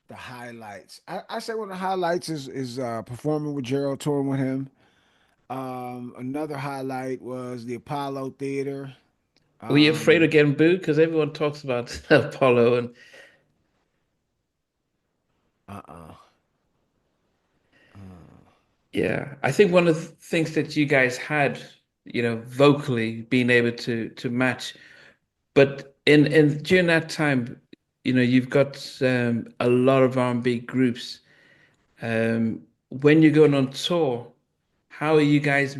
the highlights. I say one of the highlights is performing with Gerald, touring with him. Another highlight was the Apollo Theater. Were you afraid Um, of getting booed? Because everyone talks about Apollo and uh-uh. Uh, yeah, I think one of the things that you guys had vocally being able to match. But in during that time, you've got a lot of R&B groups. When you're going on tour, how are you guys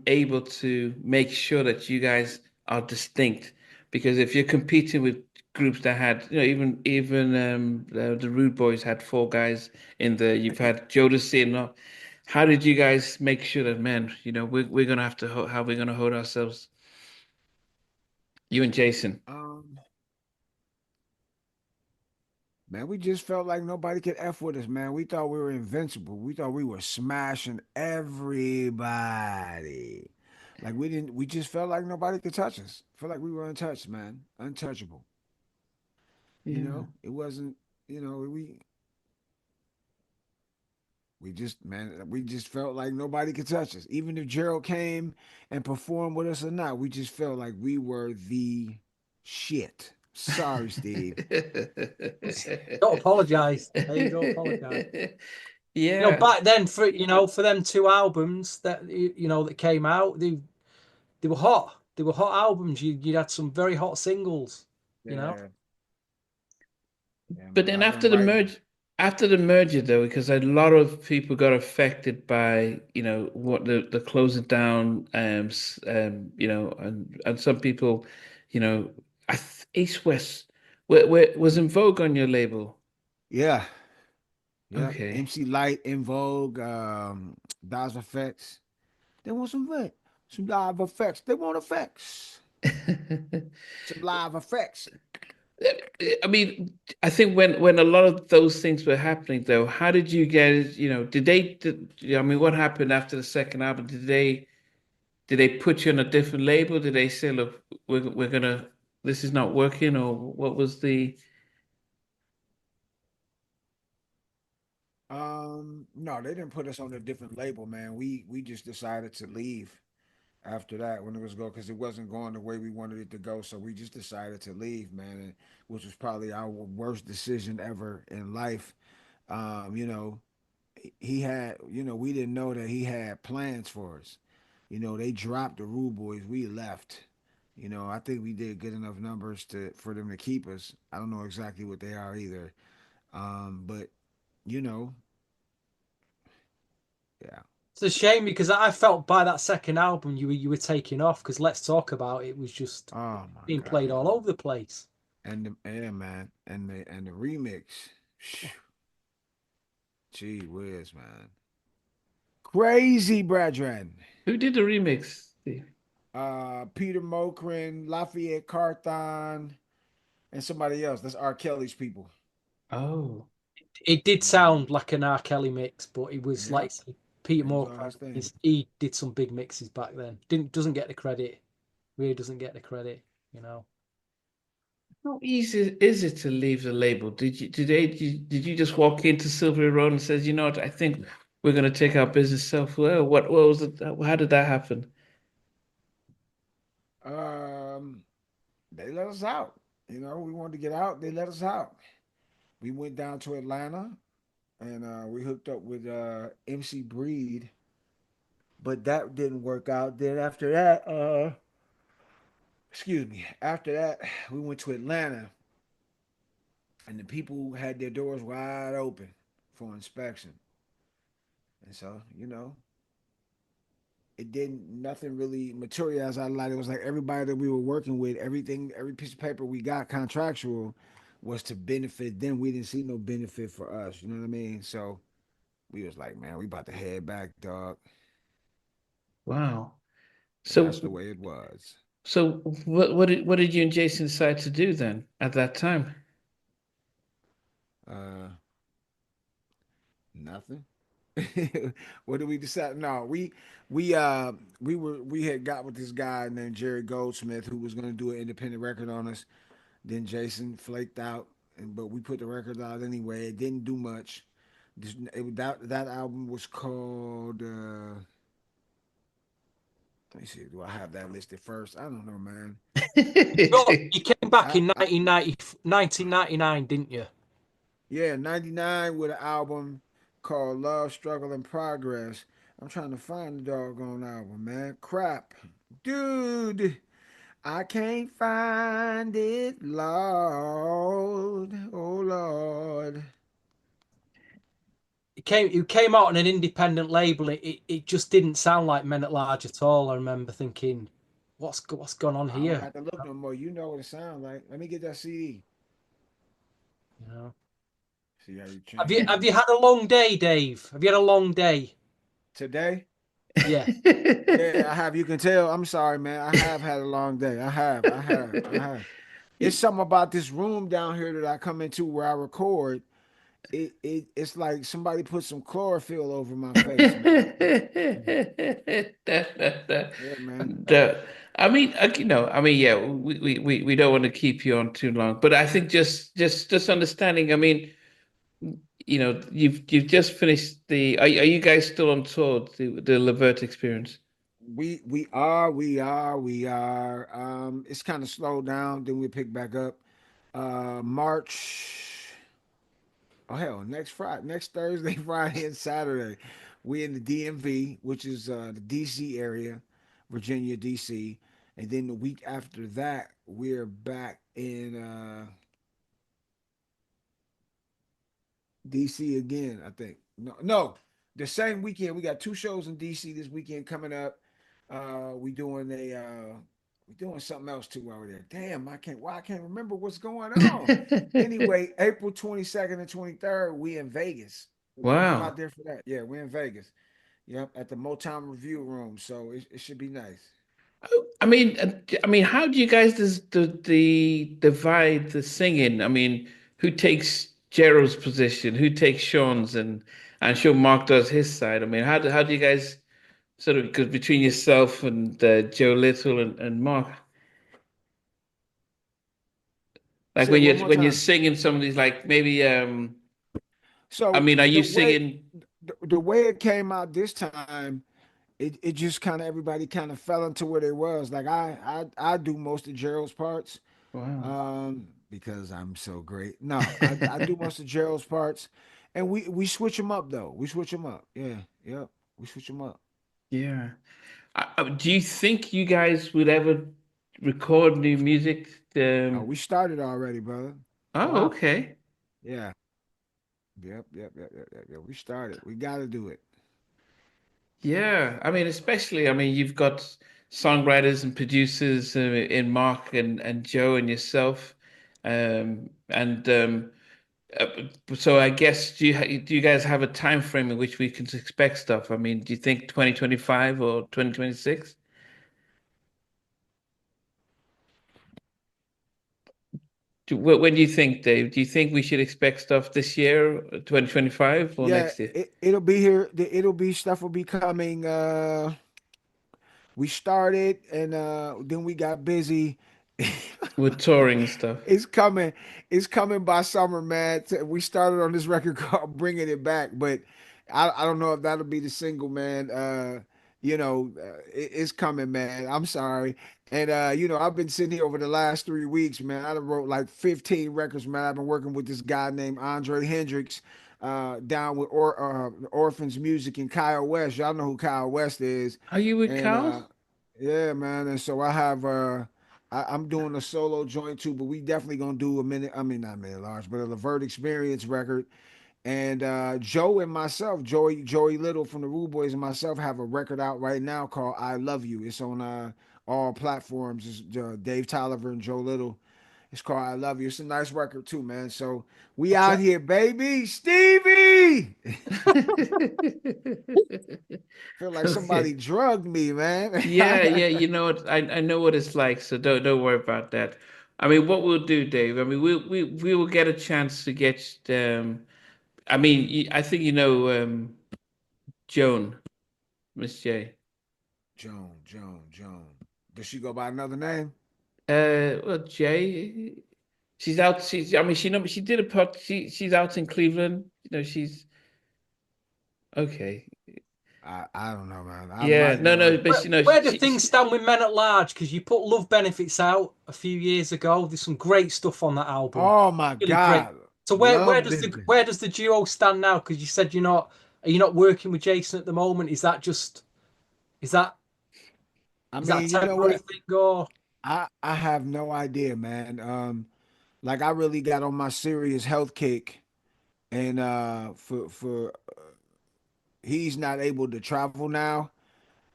able to make sure that you guys are distinct? Because if you're competing with groups that had, even the Rude Boys had four guys in there. You've had Jodeci and all. How did you guys make sure that, man, we're gonna have to how we're gonna hold ourselves? You and Jason. Um, Man, we just felt like nobody could F with us, man. We thought we were invincible. We thought we were smashing everybody. Like we just felt like nobody could touch us. Felt like we were untouched, man. Untouchable. Yeah. It wasn't, you know, we just, man, we just felt like nobody could touch us. Even if Gerald came and performed with us or not, we just felt like we were the shit. Sorry, Steve. Don't apologise. Hey, don't apologise. Yeah. Back then for them two albums that that came out, they were hot. They were hot albums. You had some very hot singles. You know. Yeah, yeah, But man. then I've been writing. after the merger though, because a lot of people got affected by, what the closing down, and some people, you know, East West, where was in Vogue on your label. Yeah, yeah. Okay. MC Light, In Vogue, Daz Effects. They want some live effects. They want effects. Some live effects. I mean, I think when a lot of those things were happening, though, how did you get it? I mean, what happened after the second album? Did they put you on a different label? Did they say, look, we're gonna, this is not working, or what was the? No, they didn't put us on a different label, man. We just decided to leave after that when it was go because it wasn't going the way we wanted it to go. So we just decided to leave, man, which was probably our worst decision ever in life. You know, he had, we didn't know that he had plans for us. They dropped the Rude Boys. We left. I think we did good enough numbers to for them to keep us. I don't know exactly what they are either. But you know, yeah. It's a shame because I felt by that second album you were taking off because Let's Talk About It was just Oh my being played God. all over the place. Yeah, man, and the remix, gee whiz, man, crazy, brethren. Who did the remix? Peter Mokrin, Lafayette Carthon, and somebody else. That's R. Kelly's people. Oh, It did Mhm. sound like an R. Kelly mix, but it was Yep, like Peter it was all Moore. his thing. He did some big mixes back then. Didn't doesn't get the credit. Really doesn't get the credit. You know. how easy is it to leave the label? Did you just walk into Silvery Road and says, you know what, I think we're going to take our business self-away? What was it? How did that happen? Um, they let us out. We wanted to get out. They let us out. We went down to Atlanta and we hooked up with MC Breed, but that didn't work out. Then after that, excuse me, after that, we went to Atlanta, and the people had their doors wide open for inspection. And so, it didn't, nothing really materialized out of that. It was like everybody that we were working with, everything, every piece of paper we got contractual was to benefit them. We didn't see no benefit for us. You know what I mean? So we was like, man, we about to head back, dog. Wow. And that's So the way it was. so what did you and Jason decide to do then at that time? Uh, Nothing. What did we decide? No, we had got with this guy named Jerry Goldsmith who was gonna do an independent record on us. Then Jason flaked out, but we put the record out anyway. It didn't do much. That album was called. Let me see. Do I have that listed first? I don't know, man. You came back in I 1999, didn't you? Yeah, '99 with an album called Love, Struggle, and Progress. I'm trying to find the doggone album, man. Crap. Dude, I can't find it, Lord. Oh, Lord. It came out on an independent label. It just didn't sound like Men at Large at all. I remember thinking, what's going on I don't here? have to look no more. You know what it sounds like. Let me get that CD. You know. See how you Have you change. have you had a long day, Dave? Have you had a long day? Today? Yeah. Yeah, I have. You can tell. I'm sorry, man. I have had a long day. I have. I have. I have. It's something about this room down here that I come into where I record. It's like somebody put some chlorophyll over my face, man. Yeah, man. The- I mean, I mean, yeah, we don't want to keep you on too long, but I think just understanding. I mean, you've just finished the. Are you guys still on tour? The Levert Experience. We are. It's kind of slowed down. Then we pick back up. March. Oh hell, next Friday, next Thursday, Friday, and Saturday, we in the DMV, which is the DC area, Virginia, DC, and then the week after that, we're back in DC again. I think no, the same weekend. We got two shows in DC this weekend coming up. We doing something else too over there. Damn, I can't remember what's going on. Anyway, April 22nd and 23rd, we in Vegas. We're gonna come out Wow. there for that. Yeah, we're in Vegas. Yep, at the Motown Review Room. So it should be nice. I mean, how do you guys divide the singing? I mean, who takes Gerald's position? Who takes Sean's? And I'm sure Mark does his side. I mean, how do you guys sort of because between yourself and Joe Little and Mark, like Say it one more when you're time. singing some of these, like maybe I So mean, are you singing? the way it came out this time, it just kind of everybody kind of fell into where they was. Like I do most of Gerald's parts, Wow. because I'm so great. No, I do most of Gerald's parts, and we switch them up though. We switch them up. Yeah, yep. We switch them up. Yeah. Do you think you guys would ever record new music? We started already, brother. Oh, Wow. okay. Yeah. Yep. We started. We got to do it. Yeah, I mean, especially, I mean, you've got songwriters and producers in Mark and Joe and yourself, and uh, so I guess do you guys have a time frame in which we can expect stuff? I mean, do you think 2025 or 2026? When do you think, Dave? Do you think we should expect stuff this year, 2025, or Yeah, next year it'll be here. It'll be stuff will be coming. We started and then we got busy. with touring and stuff? It's coming. It's coming by summer, man. We started on this record called "Bringing It Back," but I don't know if that'll be the single, man. It's coming, man. I'm sorry. And I've been sitting here over the last 3 weeks, man. I done wrote like 15 records, man. I've been working with this guy named Andre Hendricks, down with Orphans Music and Kyle West. Y'all know who Kyle West is, Are you with and Carl? yeah, man. And so I'm doing a solo joint too, but we definitely gonna do a minute. I mean, not minute large, but a Levert Experience record. And Joe and myself, Joey Little from the Rude Boys and myself have a record out right now called "I Love You." It's on all platforms. It's Dave Tolliver and Joe Little. It's called "I Love You." It's a nice record too, man. So we What's out that? here, baby. Stevie, feel like somebody Okay. drugged me, man. Yeah, you know what? I know what it's like, so don't worry about that. I mean, what we'll do, Dave. I mean, we will get a chance to get. I mean, I think you know Joan, Miss J. Joan. Does she go by another name? Well, Jay, she's out. She's. I mean, she did a pot. She's out in Cleveland. You know, she's okay. I don't know, man. I Yeah, might know no, her. but you know, Where do things stand with Men at Large? Because you put Love Benefits out a few years ago. There's some great stuff on that album. Oh my Really great. God. So Love Benefits. where does the duo stand now? Because you said you're not working with Jason at the moment. Is that I Is that mean, a you know temporary what? thing or? I have no idea, man. Like I really got on my serious health kick, and for he's not able to travel now,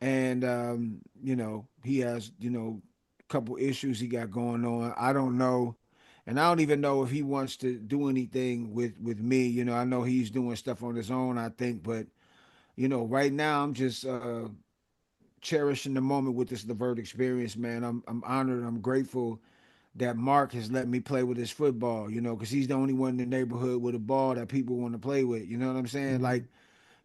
and he has a couple issues he got going on. I don't know, and I don't even know if he wants to do anything with me. I know he's doing stuff on his own, I think, but right now I'm just cherishing the moment with this Levert experience, man. I'm honored, I'm grateful that Mark has let me play with his football, because he's the only one in the neighborhood with a ball that people want to play with. You know what I'm saying? Like,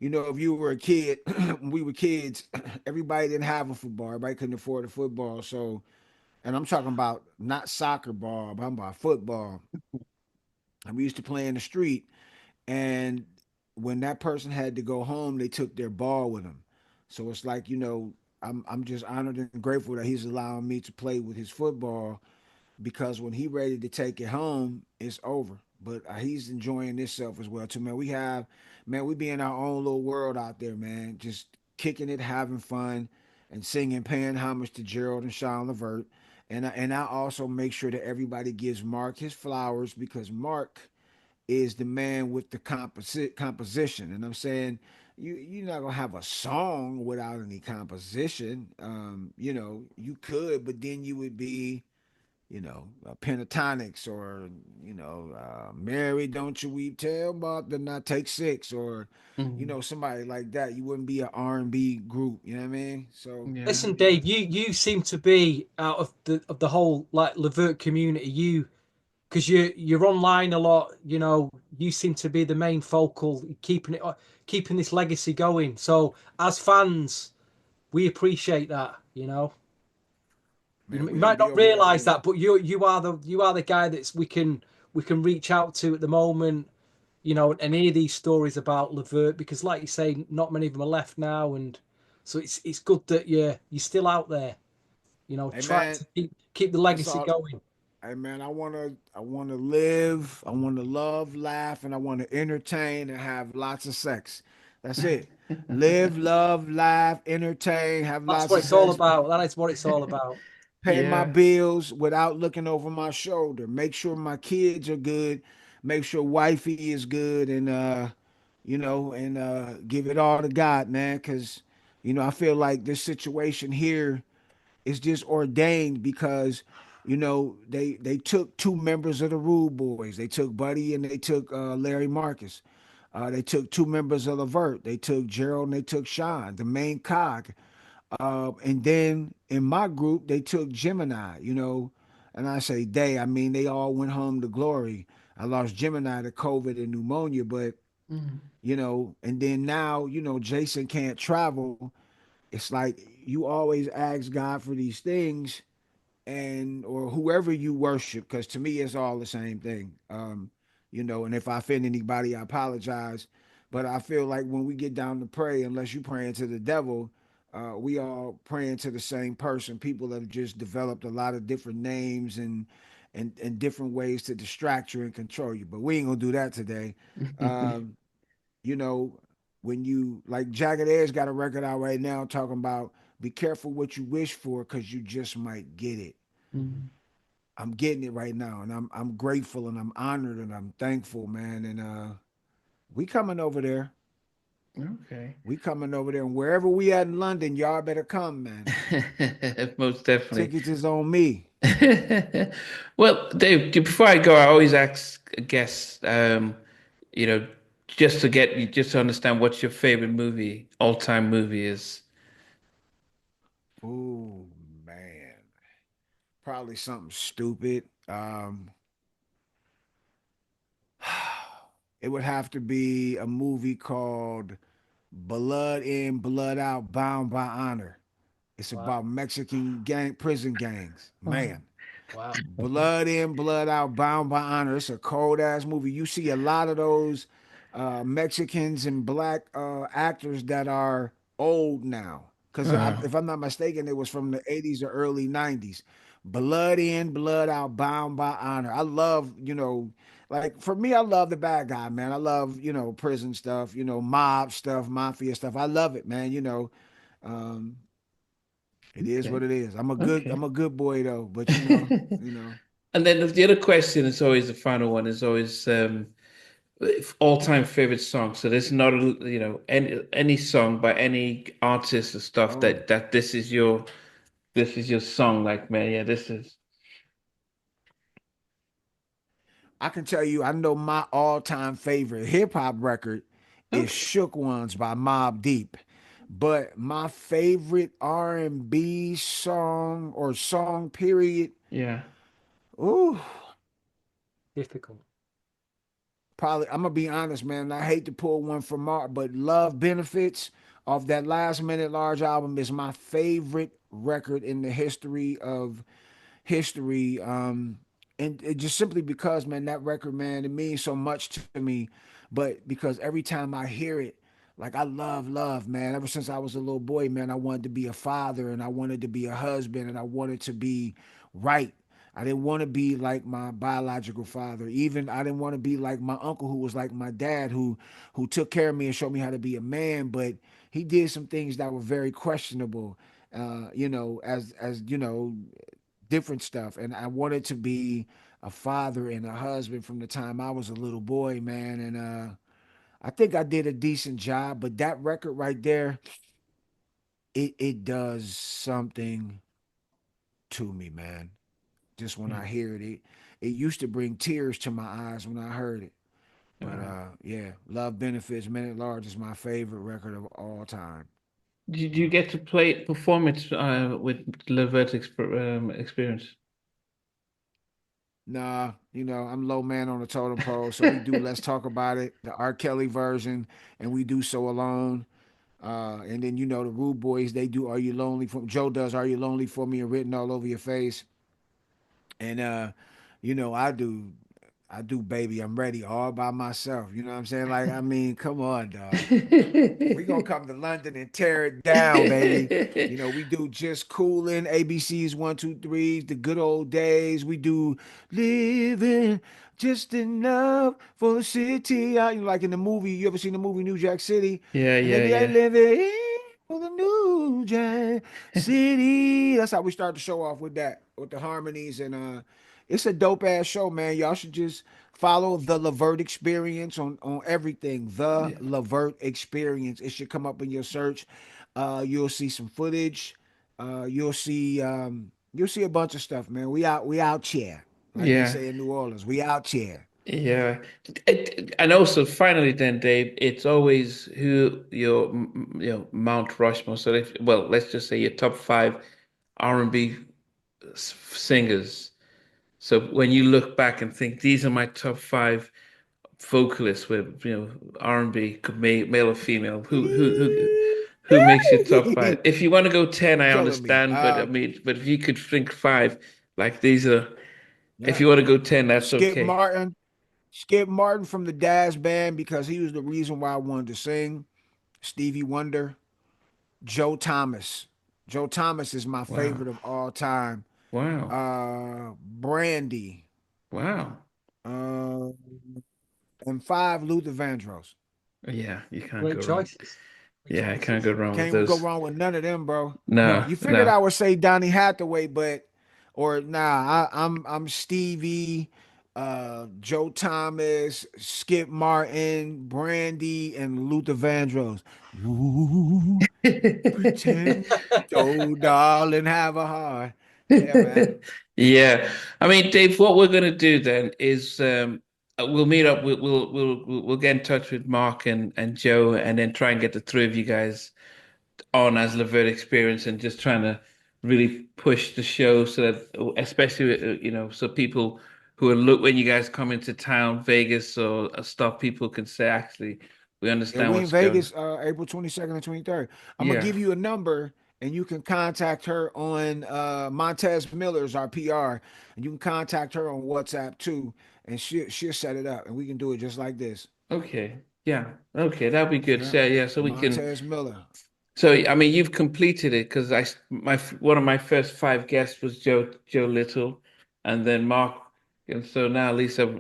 Mm, if you were a kid, when we were kids, everybody didn't have a football. Everybody couldn't afford a football. So, and I'm talking about not soccer ball, but I'm about football. And we used to play in the street. And when that person had to go home, they took their ball with them. So it's like, I'm just honored and grateful that he's allowing me to play with his football because when he ready to take it home, it's over. But he's enjoying himself as well too, man. Man, we be in our own little world out there, man. Just kicking it, having fun, and singing, paying homage to Gerald and Sean Levert. And I also make sure that everybody gives Mark his flowers because Mark is the man with the composition. And I'm saying you're not gonna have a song without any composition. You could, but then you would be pentatonics or Mary, don't you weep, tell Bob to not take six or Mm. somebody like that. You wouldn't be an R&B group. You know what I mean? So Yeah. Listen, Dave, you seem to be out of the whole like Levert community. Because you're online a lot. You seem to be the main focal, keeping this legacy going. So as fans, we appreciate that. You man, we might gonna be not over there realize with that, but you are the guy that's we can reach out to at the moment. And hear these stories about Levert because, like you say, not many of them are left now, and so it's good that you're still out there. hey Trying man, to keep the that's legacy all. going. Hey man, I wanna live, I wanna love, laugh, and I wanna entertain and have lots of sex. That's it. Live, love, laugh, entertain, have That's lots what of it's all sex, about. That is what it's all about. pay my Yeah. bills without looking over my shoulder. Make sure my kids are good. Make sure wifey is good, and give it all to God, man. Cause I feel like this situation here is just ordained because they took two members of the Rude Boys. They took Buddy and they took Larry Marcus. They took two members of Levert. They took Gerald and they took Sean, the main cog. And then in my group, they took Gemini, and I say they, I mean, they all went home to glory. I lost Gemini to COVID and pneumonia, but, Mm. and then now, Jason can't travel. It's like you always ask God for these things and or whoever you worship, because to me it's all the same thing. And if I offend anybody, I apologize. But I feel like when we get down to pray, unless you praying to the devil, we all praying to the same person. People have just developed a lot of different names and different ways to distract you and control you. But we ain't gonna do that today. Um, you know, when you like Jagged Edge got a record out right now talking about be careful what you wish for because you just might get it. Mm. I'm getting it right now, and I'm grateful and I'm honored and I'm thankful, man. And we coming over there. Okay. We coming over there, and wherever we at in London, y'all better come, man. Most definitely. Tickets is on me. Well, Dave, before I go, I always ask guests, you know, just to understand what your favorite movie, all-time movie is. Ooh, man, probably something stupid. It would have to be a movie called Blood In, Blood Out, Bound by Honor. It's Wow. about Mexican prison gangs. Oh. Man, Wow. Blood In, Blood Out, Bound by Honor. It's a cold ass movie. You see a lot of those Mexicans and black actors that are old now. Because Uh, if I'm not mistaken, it was from the 80s or early 90s. Blood In, Blood Out, Bound by Honor. I love, like for me, I love the bad guy, man. I love, prison stuff, mob stuff, mafia stuff. I love it, man. Um, It is Okay. what it is. I'm Okay. a good boy though, but you know. And then the other question is always the final one is always all-time favorite song. So there's not any song by any artist or stuff Oh, that this is your song. Like, man, yeah, this is I can tell you, I know my all-time favorite hip hop record is okay. "Shook Ones" by Mobb Deep. But my favorite R&B song or song period, Yeah, ooh, Difficult. probably I'm gonna be honest, man. I hate to pull one from Mark, but "Love Benefits" off that Last Minute Large album is my favorite record in the history. And it just simply because, man, that record, man, it means so much to me. But because every time I hear it, like I love, man. Ever since I was a little boy, man, I wanted to be a father and I wanted to be a husband and I wanted to be right. I didn't want to be like my biological father. Even I didn't want to be like my uncle who was like my dad who took care of me and showed me how to be a man, but he did some things that were very questionable. As different stuff. And I wanted to be a father and a husband from the time I was a little boy, man. And I think I did a decent job. But that record right there, it does something to me, man. Just when yeah. I hear it, it used to bring tears to my eyes when I heard it. But Wow. yeah, Love Benefits, Men at Large is my favorite record of all time. Did you get to perform it with Levert Experience? Nah, I'm low man on the totem pole, so we do Let's Talk About It, the R. Kelly version, and we do So Alone. And then the Rude Boys, they do Are You Lonely for Joe does Are You Lonely for Me and Written All Over Your Face. And I do Baby I'm Ready all by myself. You know what I'm saying? Like, I mean, come on, dog. We gonna come to London and tear it down, baby. We do Just Coolin', ABC's one, two, threes, the good old days. We do living just enough for the city. Like in the movie, you ever seen the movie New Jack City? Yeah, And they yeah, be like, yeah. living for the New Jack City. That's how we start the show off with that, with the harmonies. And it's a dope ass show, man. Y'all should just follow the Levert Experience on everything. The Yeah. Levert Experience. It should come up in your search. You'll see some footage. You'll see a bunch of stuff, man. We out here, like they Yeah. say in New Orleans. We out here. Yeah. And also, finally, then, Dave, it's always who your Mount Rushmore. So, well, let's just say your top five R&B singers. So when you look back and think these are my top five vocalists with R&B, could male or female, who makes your top five? If you want to go 10, You I killing me. understand, but I mean, but if you could think five, like these are, if Yeah. you want to go 10, that's Skip okay. Martin. Skip Martin from the Daz Band because he was the reason why I wanted to sing. Stevie Wonder. Joe Thomas. Joe Thomas is my Wow. favorite of all time. Wow. Brandy. Wow. Uh, and five Luther Vandross. Yeah, you can't Great go wrong. choices. Great Yeah, I can't go choices. wrong with Can't go those. wrong with none of them, bro. No, You figured no. I would say Donny Hathaway, but or nah, I'm Stevie, Joe Thomas, Skip Martin, Brandy, and Luther Vandross. Ooh, pretend, oh darling, have a heart. Yeah, man. Yeah, I mean, Dave, what we're going to do then is we'll meet up. We'll get in touch with Mark and Joe, and then try and get the three of you guys on as Levert Experience, and just trying to really push the show so that, especially so people who are look when you guys come into town, Vegas or stuff, people can say actually we Yeah, understand we in what's going. Vegas, April 22nd and 23rd. I'm gonna Yeah. give you a number and you can contact her on Montez Miller's our PR, and you can contact her on WhatsApp too, and she'll set it up, and we can do it just like this. Okay. Yeah. Okay, that'd be good. Yeah, So yeah, so we can. Montez Miller. So I mean, you've completed it because one of my first five guests was Joe Little, and then Mark. And so now at least I've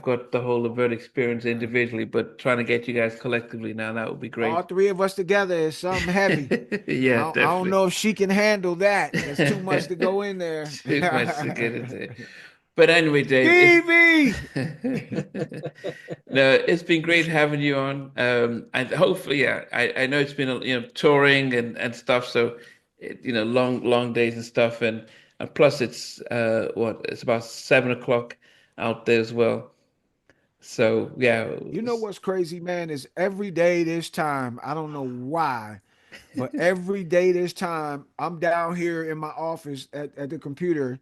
got the whole Levert experience individually, but trying to get you guys collectively now, that would be All great. three of us together is something heavy. Yeah, I don't definitely. know if she can handle that. There's too much to go in there. Too much to get into it. But anyway, Dave, Stevie! no, it's been great having you on. And hopefully, yeah, I know it's been touring and stuff, so long days and stuff, and plus it's about 7 o'clock out there as well. So yeah, You know what's crazy, man, is every day this time, I don't know why, but every day this time, I'm down here in my office at the computer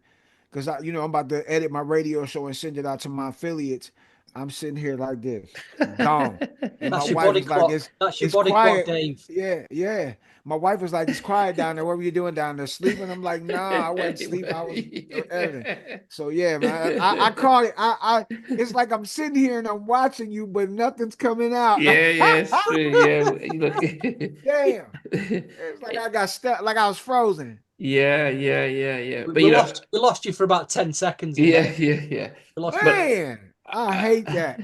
because I'm about to edit my radio show and send it out to my affiliates. I'm sitting here like this, gone. And my That's your wife body is like, clock. That's your it's body clock, quiet. Dave. Yeah, yeah. My wife was like, it's quiet down there. What were you doing down there? Sleeping? I'm like, nah, I wasn't sleeping. I was editing. So yeah, man. I caught it. It's like I'm sitting here and I'm watching you, but nothing's coming out. yeah, it's true. Yeah, look. Damn. It's like I got stuck, like I was frozen. Yeah. But We lost you for about 10 seconds. yeah, There. yeah. We lost you. Man, I hate that.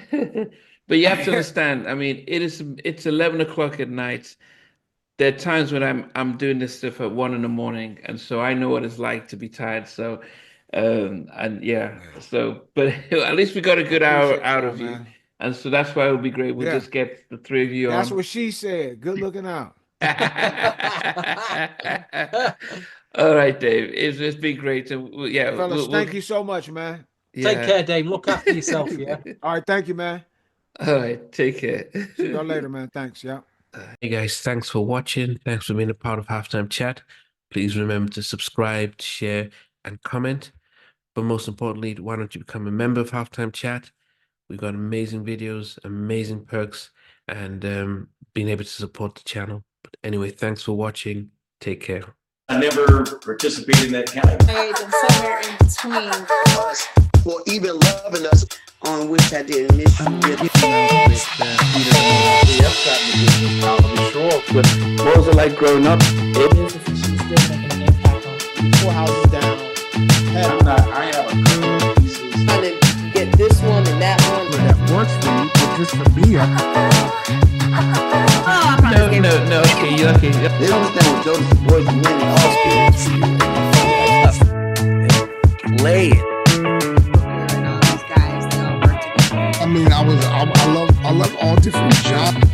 But you have to understand, I mean, it's 11 o'clock at night. There are times when I'm doing this stuff at 1 in the morning, and so I know what it's like to be tired. So and yeah, so but at least we got a good hour Appreciate out y'all, of you. man. And so that's why it would be great. We'll Yeah, just get the three of you that's on. what she said. Good looking out. All right, Dave. It's been great. And yeah, Fellas, thank you so much, man. Take yeah. care, Dave. Look after yourself, yeah? All right, thank you, man. All right, take care. See y'all later, man. Thanks. Yeah. Hey guys, thanks for watching. Thanks for being a part of Halftime Chat. Please remember to subscribe, share, and comment. But most importantly, why don't you become a member of Halftime Chat? We've got amazing videos, amazing perks, and being able to support the channel. But anyway, thanks for watching. Take care. I never participated in that kind of. And somewhere in between us for even loving us, on which I didn't miss you with. What was it like growing up? She's still making an impact on 4 houses down. I have a couple pieces. Trying to get this one and that one. That works for you, but just for me, No. Okay, you're okay. They don't understand what Jonas Boys and men and all spirits. play it. I mean, I love all different genres.